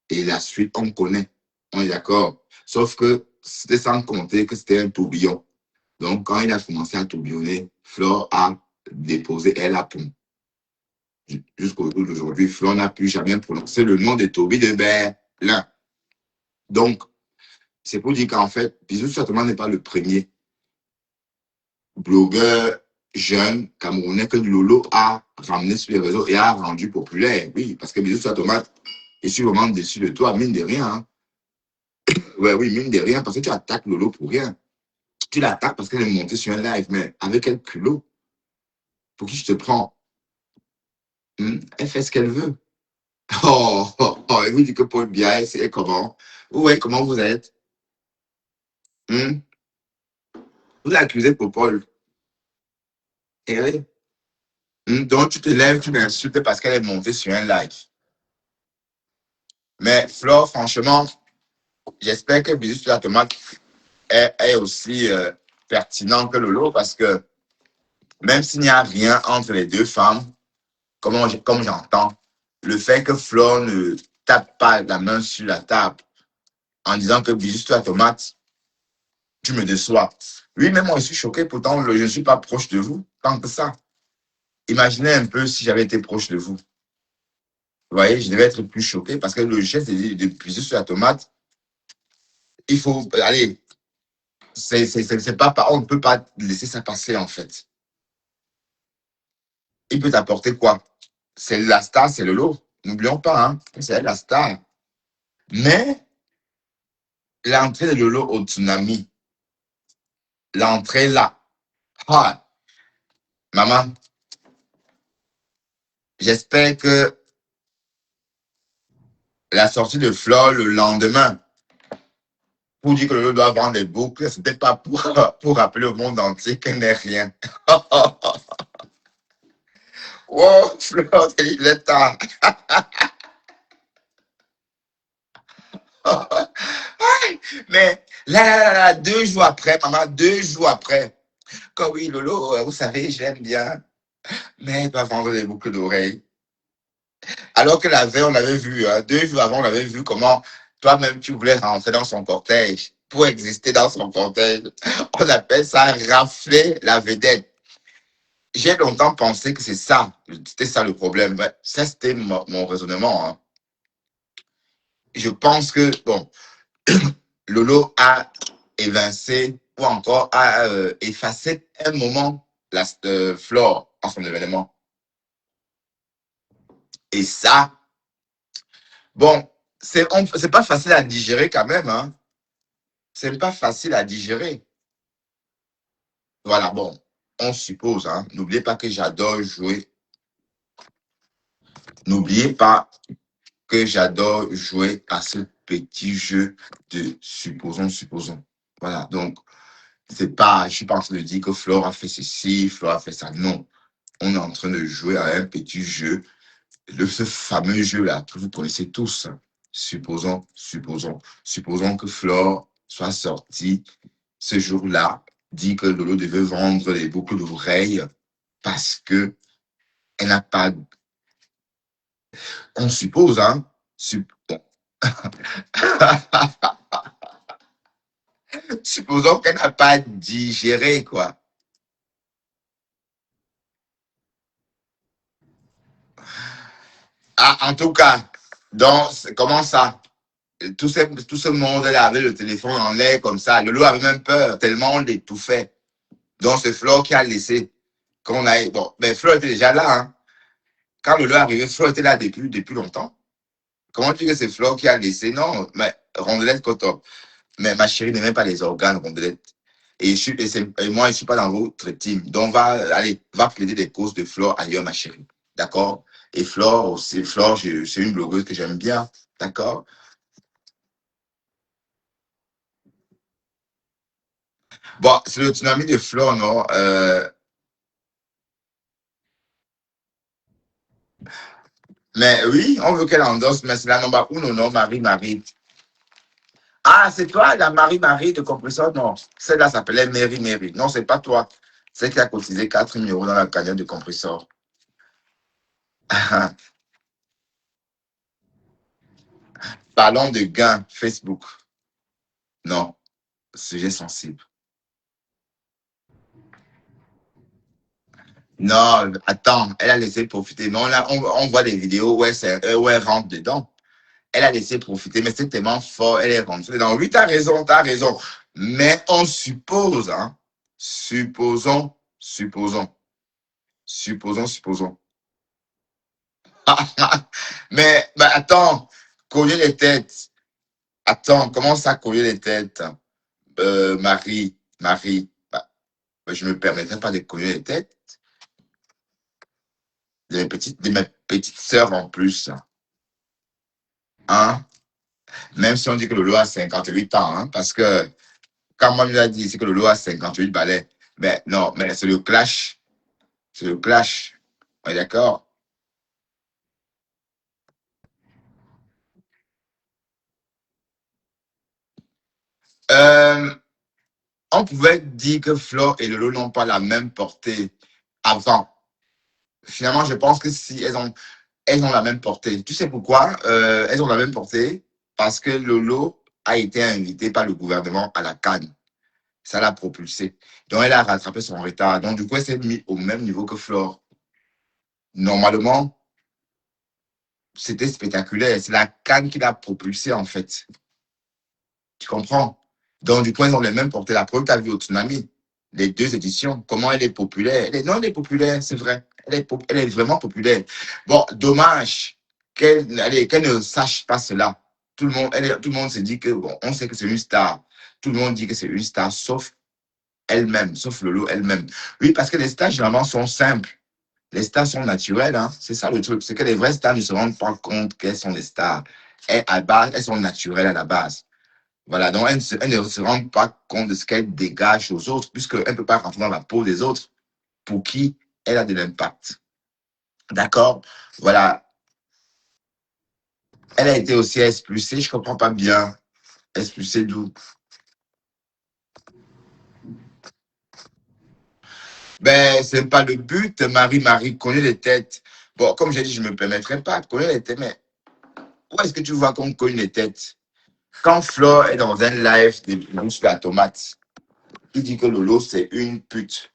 Speaker 1: Et la suite, on connaît. On est d'accord. Sauf que c'était sans compter que c'était un tourbillon. Donc, quand il a commencé à tourbillonner, Flore a déposé elle a pont. Jusqu'au jour d'aujourd'hui, Flore n'a plus jamais prononcé le nom de Toby de Berlin. Donc, c'est pour dire qu'en fait, Bisous certainement n'est pas le premier blogueur jeune camerounais que Lolo a ramené sur les réseaux et a rendu populaire. Oui, parce que Bisous Tomate, je suis vraiment déçu de toi, mine de rien. Hein. Ouais, oui, mine de rien, parce que tu attaques Lolo pour rien. Tu l'attaques parce qu'elle est montée sur un live, mais avec quel culot? Pour qui je te prends? Elle fait ce qu'elle veut. Et vous dites que Paul Biya, c'est comment? Ouais, comment vous êtes? Vous l'accusez pour Paul. Et oui. Donc, tu te lèves, tu l'insultes parce qu'elle est montée sur un live. Mais Flore, franchement, j'espère que Bisous sur la tomate est aussi pertinent que Lolo parce que même s'il n'y a rien entre les deux femmes, comme j'entends, le fait que Flore ne tape pas la main sur la table en disant que Bisous sur la tomate, tu me déçois. Oui, mais moi, je suis choqué. Pourtant, je ne suis pas proche de vous, tant que ça. Imaginez un peu si j'avais été proche de vous. Vous voyez, je devais être plus choqué parce que le geste de Bisous sur la tomate, il faut, allez, c'est pas, on ne peut pas laisser ça passer, en fait. Il peut t'apporter quoi? C'est la star, c'est le lot. N'oublions pas, hein, c'est la star. Mais l'entrée de Lolo au tsunami, l'entrée là, ah, maman, j'espère que la sortie de Flore le lendemain, pour dire que Lolo doit vendre des boucles, c'était pas pour rappeler au monde entier qu'elle n'est rien. Oh, Flore, il est tard. Mais là, 2 jours après, maman, 2 jours après, quand oui, Lolo, vous savez, j'aime bien, mais elle doit vendre des boucles d'oreilles. Alors que la veille, on l'avait vu, hein, 2 jours avant, on avait vu comment toi-même, tu voulais rentrer dans son cortège pour exister dans son cortège. On appelle ça rafler la vedette. J'ai longtemps pensé que c'était ça le problème. Ouais, ça, c'était mon raisonnement. Hein. Je pense que, bon, Lolo a évincé ou encore a effacé un moment la Flore en son événement. Et ça, bon, c'est pas facile à digérer quand même, hein. C'est pas facile à digérer. Voilà, bon, on suppose, hein. N'oubliez pas que j'adore jouer. N'oubliez pas que j'adore jouer à ce petit jeu de supposons. Voilà, donc, je suis pas en train de dire que Flore a fait ceci, Flore a fait ça. Non, on est en train de jouer à un petit jeu, ce fameux jeu-là que vous connaissez tous. Supposons que Flore soit sortie ce jour-là, dit que Lolo devait vendre les boucles d'oreilles parce que elle n'a pas. On suppose, hein. Bon. Supposons qu'elle n'a pas digéré, quoi. Ah, en tout cas, donc, comment ça? Tout ce monde-là avait le téléphone en l'air comme ça. Lolo avait même peur, tellement on l'étouffait. Donc, c'est Flore qui a laissé. Quand on a, bon, mais Flore était déjà là, hein. Quand Lolo est arrivé, Flore était là depuis longtemps. Comment tu dis que c'est Flore qui a laissé? Non, mais Rondelette Cotop. Mais ma chérie n'aimait pas les organes, Rondelette. Et moi, je ne suis pas dans votre team. Donc, va plaider des causes de Flore ailleurs, ma chérie. D'accord? Et Flore aussi, Flore, c'est une blogueuse que j'aime bien. D'accord? Bon, c'est le tsunami de Flore, non? Mais oui, on veut qu'elle endosse, mais c'est la number uno, non, Marie. Ah, c'est toi, la Marie de compresseur? Non, celle-là s'appelait Mary. Non, c'est pas toi. C'est qui a cotisé 4 000 € dans la cagnotte de compresseur. Parlons de gains, Facebook. Non, sujet sensible. Non, attends, elle a laissé profiter. Mais on voit des vidéos où elle rentre dedans. Elle a laissé profiter, mais c'est tellement fort, elle est rentrée dedans. Oui, t'as raison. Mais on suppose, hein. Supposons. Mais attends, coller les têtes. Attends, comment ça coller les têtes? Marie. Je ne me permettrai pas de coller les têtes de mes petites sœurs en plus. Hein? Même si on dit que Lolo a 58 ans, hein, parce que quand moi, je lui ai dit ici que Lolo a 58 balais, mais non, mais c'est le clash. On est d'accord? Euh, on pouvait dire que Flore et Lolo n'ont pas la même portée avant. Finalement, je pense que si elles ont la même portée. Tu sais pourquoi elles ont la même portée? Parce que Lolo a été invité par le gouvernement à la CAN. Ça l'a propulsé. Donc, elle a rattrapé son retard. Donc, du coup, elle s'est mise au même niveau que Flore. Normalement, c'était spectaculaire. C'est la CAN qui l'a propulsé, en fait. Tu comprends? Donc, du coup, elles ont les mêmes portées. La preuve, tu as vu au Tsunami, les 2 éditions, comment elle est populaire. Elle est populaire, c'est vrai. Elle est vraiment populaire. Bon, dommage qu'elle ne sache pas cela. Tout le monde se dit que, bon, on sait que c'est une star. Tout le monde dit que c'est une star, sauf elle-même, sauf Lolo elle-même. Oui, parce que les stars, généralement, sont simples. Les stars sont naturelles, hein. C'est ça le truc. C'est que les vraies stars ne se rendent pas compte qu'elles sont des stars. Elles sont naturelles à la base. Voilà, donc elle ne se rend pas compte de ce qu'elle dégage aux autres, puisqu'elle ne peut pas rentrer dans la peau des autres pour qui elle a de l'impact. D'accord? Voilà. Elle a été aussi expulsée, je ne comprends pas bien. Expulsée d'où? Ben, c'est pas le but. Marie connaît les têtes. Bon, comme j'ai dit, je ne me permettrai pas de connaître les têtes, mais où est-ce que tu vois qu'on connaît les têtes? Quand Flore est dans un live de Mousse la tomate, il dit que Lolo, c'est une pute.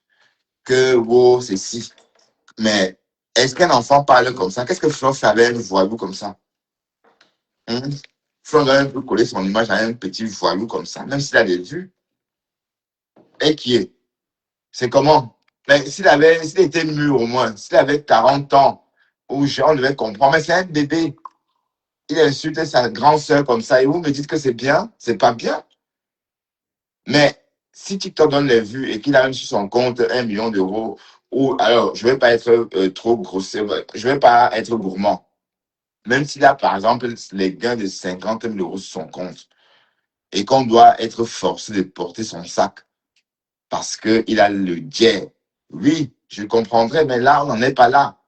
Speaker 1: Que wow, c'est si. Mais est-ce qu'un enfant parle comme ça? Qu'est-ce que Flore fait avec un voyou comme ça? Hein? Flore doit un peu coller son image à un petit voyou comme ça, même s'il a des vues. Et qui est? C'est comment? Mais s'il était mûr au moins, s'il avait 40 ans, on devait comprendre, mais c'est un bébé. Il insulte sa grande sœur comme ça et vous me dites que c'est bien, c'est pas bien. Mais si TikTok donne les vues et qu'il a même sur son compte 1 million d'euros, ou alors je vais pas être trop grossier, je vais pas être gourmand. Même s'il a par exemple les gains de 50 000 euros sur son compte et qu'on doit être forcé de porter son sac parce qu'il a le jet. Oui, je comprendrais, mais là, on n'en est pas là.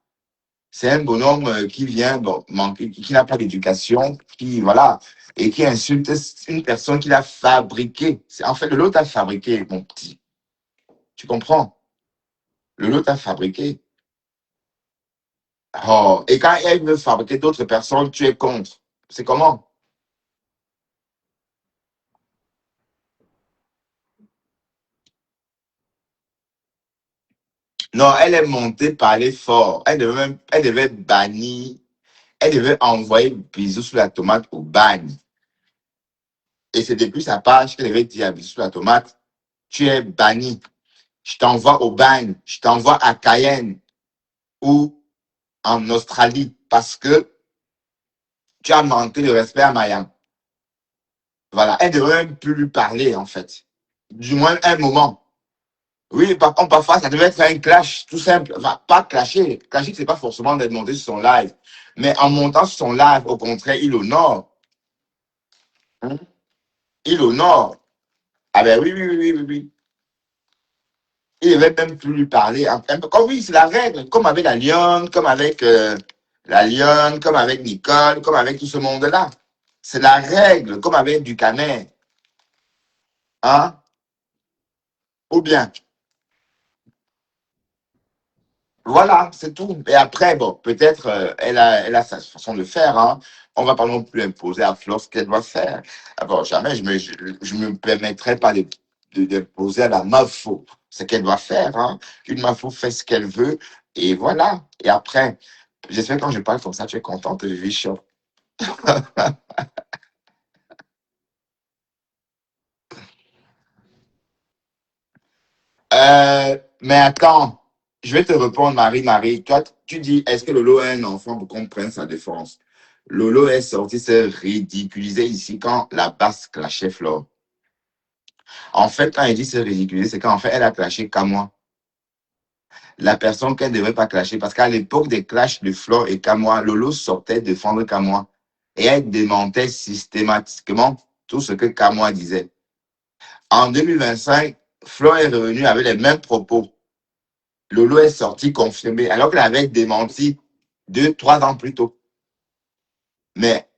Speaker 1: C'est un bonhomme qui vient, bon, qui n'a pas d'éducation, qui, voilà, et qui insulte une personne qu'il a fabriquée. En fait, le lot a fabriqué, mon petit. Tu comprends? Le lot a fabriqué. Oh, et quand elle veut fabriquer d'autres personnes, tu es contre. C'est comment? Non, elle est montée par les forts. Elle devait bannir, elle devait envoyer bisous sous la tomate au bagne. Et c'est depuis sa page qu'elle avait dit à bisous sous la tomate, tu es banni. Je t'envoie au bagne, je t'envoie à Cayenne ou en Australie parce que tu as manqué de respect à Mayam. Voilà, elle ne devrait même plus lui parler en fait. Du moins un moment. Oui, par contre, parfois, ça devait être un clash tout simple. Enfin, pas clasher. Clasher, c'est pas forcément d'être monté sur son live. Mais en montant sur son live, au contraire, il honore. Hein? Il honore. Ah ben oui, oui, oui, oui, oui, oui. Il ne devait même plus lui parler. Comme oui, c'est la règle. Comme avec la lionne, comme avec comme avec Nicole, comme avec tout ce monde-là. C'est la règle, comme avec du canet. Hein? Ou bien. Voilà, c'est tout. Et après, bon, peut-être elle a sa façon de faire. Hein. On va pas non plus imposer à Flore ce qu'elle doit faire. Ah bon, jamais je me permettrai pas d'imposer à la Mafo ce qu'elle doit faire. Hein. Une Mafo fait ce qu'elle veut et voilà. Et après, j'espère que quand je parle comme ça, tu es contente, Vichon. Mais attends, je vais te répondre, Marie. Toi, tu dis, est-ce que Lolo a un enfant pour qu'on prenne sa défense? Lolo est sorti se ridiculiser ici quand la basse clashait Flore. En fait, quand elle dit se ridiculiser, c'est qu'en fait, elle a clashé Kamois. La personne qu'elle ne devait pas clasher, parce qu'à l'époque des clashs de Flore et Kamois, Lolo sortait défendre Kamois. Et elle démentait systématiquement tout ce que Kamois disait. En 2025, Flore est revenue avec les mêmes propos. Lolo est sorti confirmé, alors qu'elle avait démenti 2, 3 ans plus tôt. Mais,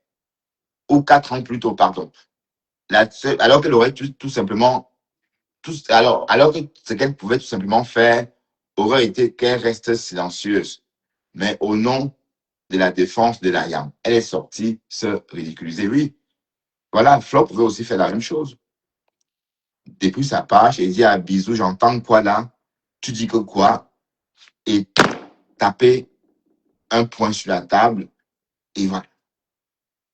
Speaker 1: ou 4 ans plus tôt, pardon. Alors qu'elle aurait tout simplement, alors que ce qu'elle pouvait tout simplement faire aurait été qu'elle reste silencieuse. Mais au nom de la défense de la YAM, elle est sortie se ridiculiser. Oui, voilà, Flo pouvait aussi faire la même chose. Depuis sa page, elle dit à Bisou, j'entends quoi là? Tu dis que quoi? Et taper un point sur la table, et voilà.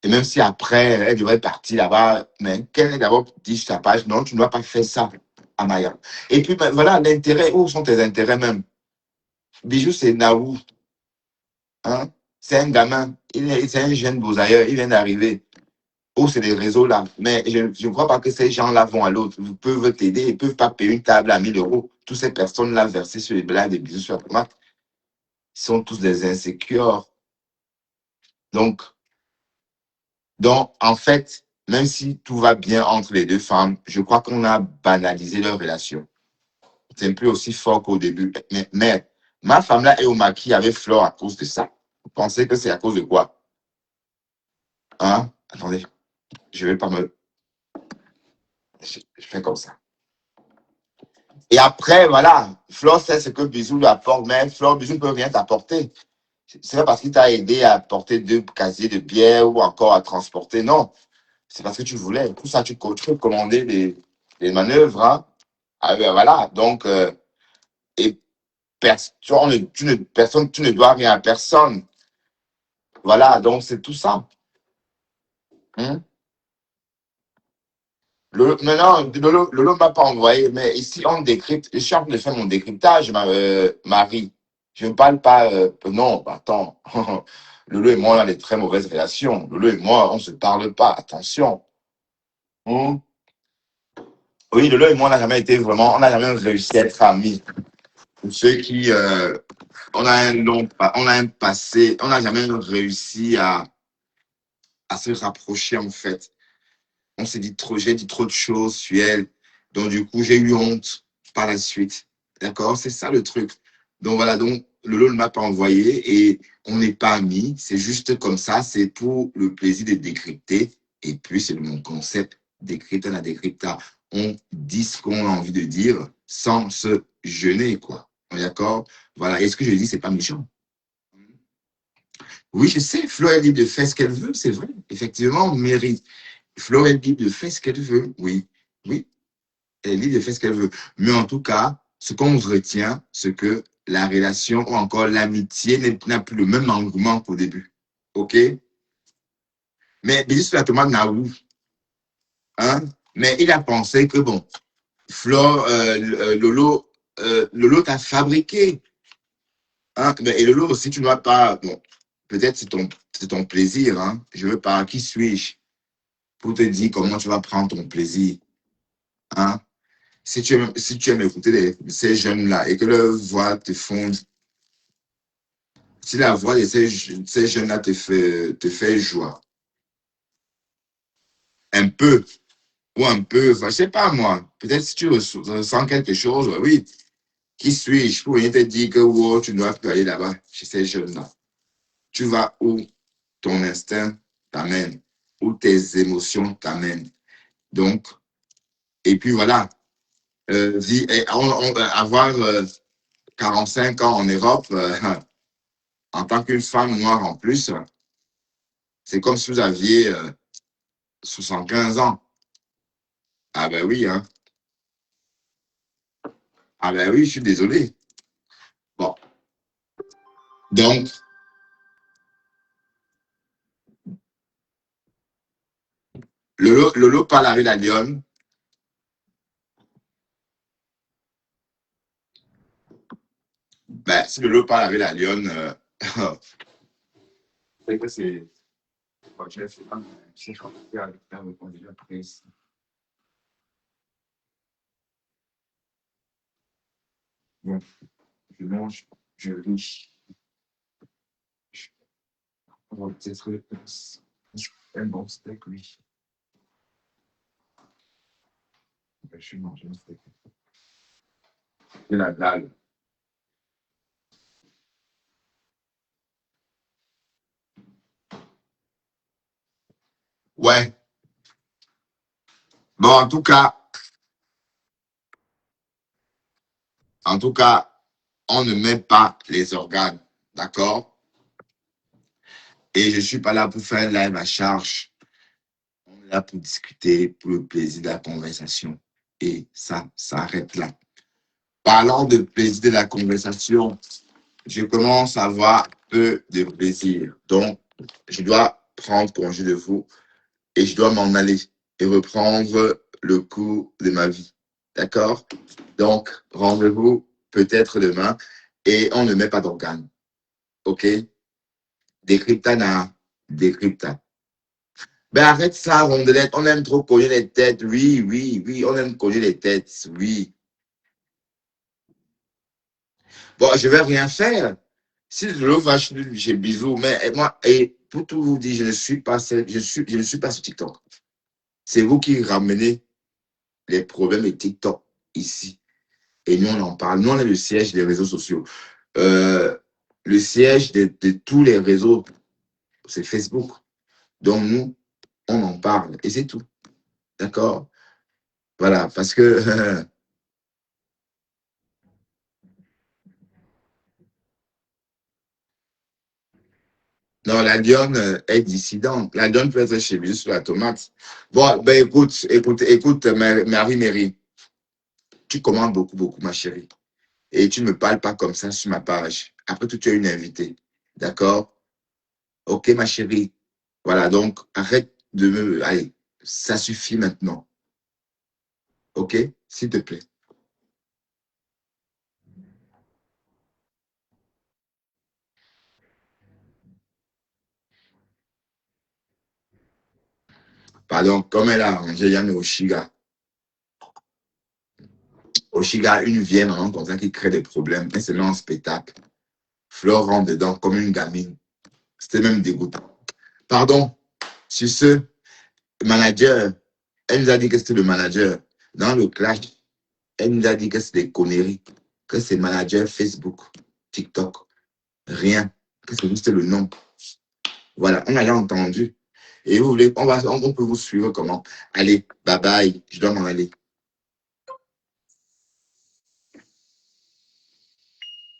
Speaker 1: Et même si après, elle devrait partir là-bas, mais qu'elle ait d'abord dit sur sa page, non, tu ne dois pas faire ça à Maya. Et puis, ben, voilà, l'intérêt, où sont tes intérêts même? Bijou, c'est Naou. Hein? C'est un gamin. C'est un jeune beaux-ailleurs. Il vient d'arriver. Ou c'est des réseaux là. Mais je ne crois pas que ces gens-là vont à l'autre. Ils peuvent t'aider. Ils ne peuvent pas payer une table à 1 000 euros. Toutes ces personnes-là versées sur les blagues des bisous sur la tomate, ils sont tous des insécures. Donc, en fait, même si tout va bien entre les deux femmes, je crois qu'on a banalisé leur relation. C'est un peu aussi fort qu'au début. Mais ma femme là est au maquis avec Flore à cause de ça. Vous pensez que c'est à cause de quoi? Hein? Attendez, je vais pas me... Je fais comme ça. Et après, voilà, Flore sait ce que Bisou lui apporte, mais Flore, Bisou ne peut rien t'apporter. C'est pas parce qu'il t'a aidé à porter 2 casiers de bière ou encore à transporter, non. C'est parce que tu voulais. Tout ça, tu peux commander des manœuvres. Hein. Ah, ben voilà. Donc, et tu ne dois rien à personne. Voilà. Donc, c'est tout ça. Hein? Maintenant, Lolo ne m'a pas envoyé, mais ici, on décrypte. Je suis en train de faire mon décryptage, Marie. Je ne parle pas. Non, attends. Lolo et moi, on a des très mauvaises relations. Lolo et moi, on ne se parle pas. Attention. Hmm. Oui, Lolo et moi, on n'a jamais été vraiment, on n'a jamais réussi à être amis. Pour ceux qui, on a un passé, on n'a jamais réussi à se rapprocher, en fait. On s'est dit trop, j'ai dit trop de choses sur elle. Donc, du coup, j'ai eu honte par la suite. D'accord? C'est ça le truc. Donc, voilà. Donc, Lolo ne m'a pas envoyé et on n'est pas amis. C'est juste comme ça. C'est pour le plaisir de décrypter. Et puis, c'est mon concept. Décrypte, on a décrypta. On dit ce qu'on a envie de dire sans se gêner, quoi. On est d'accord? Voilà. Et ce que je dis, c'est pas méchant. Oui, je sais. Flo, elle dit de faire ce qu'elle veut. C'est vrai. Effectivement, mérite. Flo, elle dit de faire ce qu'elle veut. Oui. Oui. Elle est libre de faire ce qu'elle veut. Mais en tout cas, ce qu'on retient, c'est que la relation ou encore l'amitié n'a plus le même engouement qu'au début. OK? Mais Bélis sur la tomate n'a eu. Hein? Mais il a pensé que, bon, Flore, Lolo t'a fabriqué. Hein? Et Lolo aussi, tu ne dois pas. Bon, peut-être c'est ton plaisir. Hein? Je veux pas. Qui suis-je pour te dire comment tu vas prendre ton plaisir? Hein? Si tu aimes écouter ces jeunes-là et que leur voix te fonde, si la voix de ces jeunes-là te fait joie, un peu, ou un peu, enfin, je sais pas moi, peut-être si tu ressens quelque chose, oui, qui suis-je pour venir te dire que wow, tu ne dois plus aller là-bas chez ces jeunes-là. Tu vas où ton instinct t'amène, où tes émotions t'amènent. Donc, et puis voilà, avoir 45 ans en Europe, en tant qu'une femme noire en plus, c'est comme si vous aviez 75 ans. Ah ben oui, hein. Ah ben oui, je suis désolé. Bon. Donc, Lolo parle avec la lionne. Ben, si Lolo parle avec la lionne, c'est que c'est. Bon, je sais pas, je sais pas, déjà prise. Bon, je mange, je riche. On va peut-être un bon steak, oui. Ben, je suis mangé un steak. Et la dalle. Ouais. Bon, en tout cas, on ne met pas les organes. D'accord? Et je ne suis pas là pour faire un live à charge. On est là pour discuter, pour le plaisir de la conversation. Et ça s'arrête là. Parlant de plaisir de la conversation, je commence à avoir peu de plaisir. Donc, je dois prendre congé de vous et je dois m'en aller et reprendre le cours de ma vie. D'accord? Donc, rendez-vous peut-être demain et on ne met pas d'organes. OK? Décryptana. Décrypta. Ben arrête ça, rondelette. On aime trop cogner les têtes. Oui, oui, oui. On aime cogner les têtes. Oui. Bon, je vais rien faire. Si le vache, j'ai bisous. Mais moi, et pour tout vous dire, je ne suis pas sur TikTok. C'est vous qui ramenez les problèmes de TikTok ici. Et nous, on en parle. Nous, on est le siège des réseaux sociaux. Euh, le siège de tous les réseaux, c'est Facebook. Donc, nous, on en parle. Et c'est tout. D'accord? Voilà. Parce que non, la lionne est dissidente. La lionne peut être chez lui sur la tomate. Bon, ben écoute, Marie-Mérie, tu commandes beaucoup, beaucoup, ma chérie. Et tu ne me parles pas comme ça sur ma page. Après tout, tu es une invitée. D'accord? Ok, ma chérie. Voilà, donc arrête de me. Allez, ça suffit maintenant. Ok? S'il te plaît. Pardon, comme elle a arrangé Yann Oshiga. Oshiga, une vieille maman comme ça qui crée des problèmes. Elle se met en spectacle. Flore rentre dedans comme une gamine. C'était même dégoûtant. Pardon, sur ce, manager, elle nous a dit que c'était le manager. Dans le clash, elle nous a dit que c'est des conneries. Que c'est manager Facebook, TikTok. Rien. Que c'est juste le nom. Voilà, on a entendu. Et vous voulez, on peut vous suivre comment? Allez, bye bye, je dois m'en aller.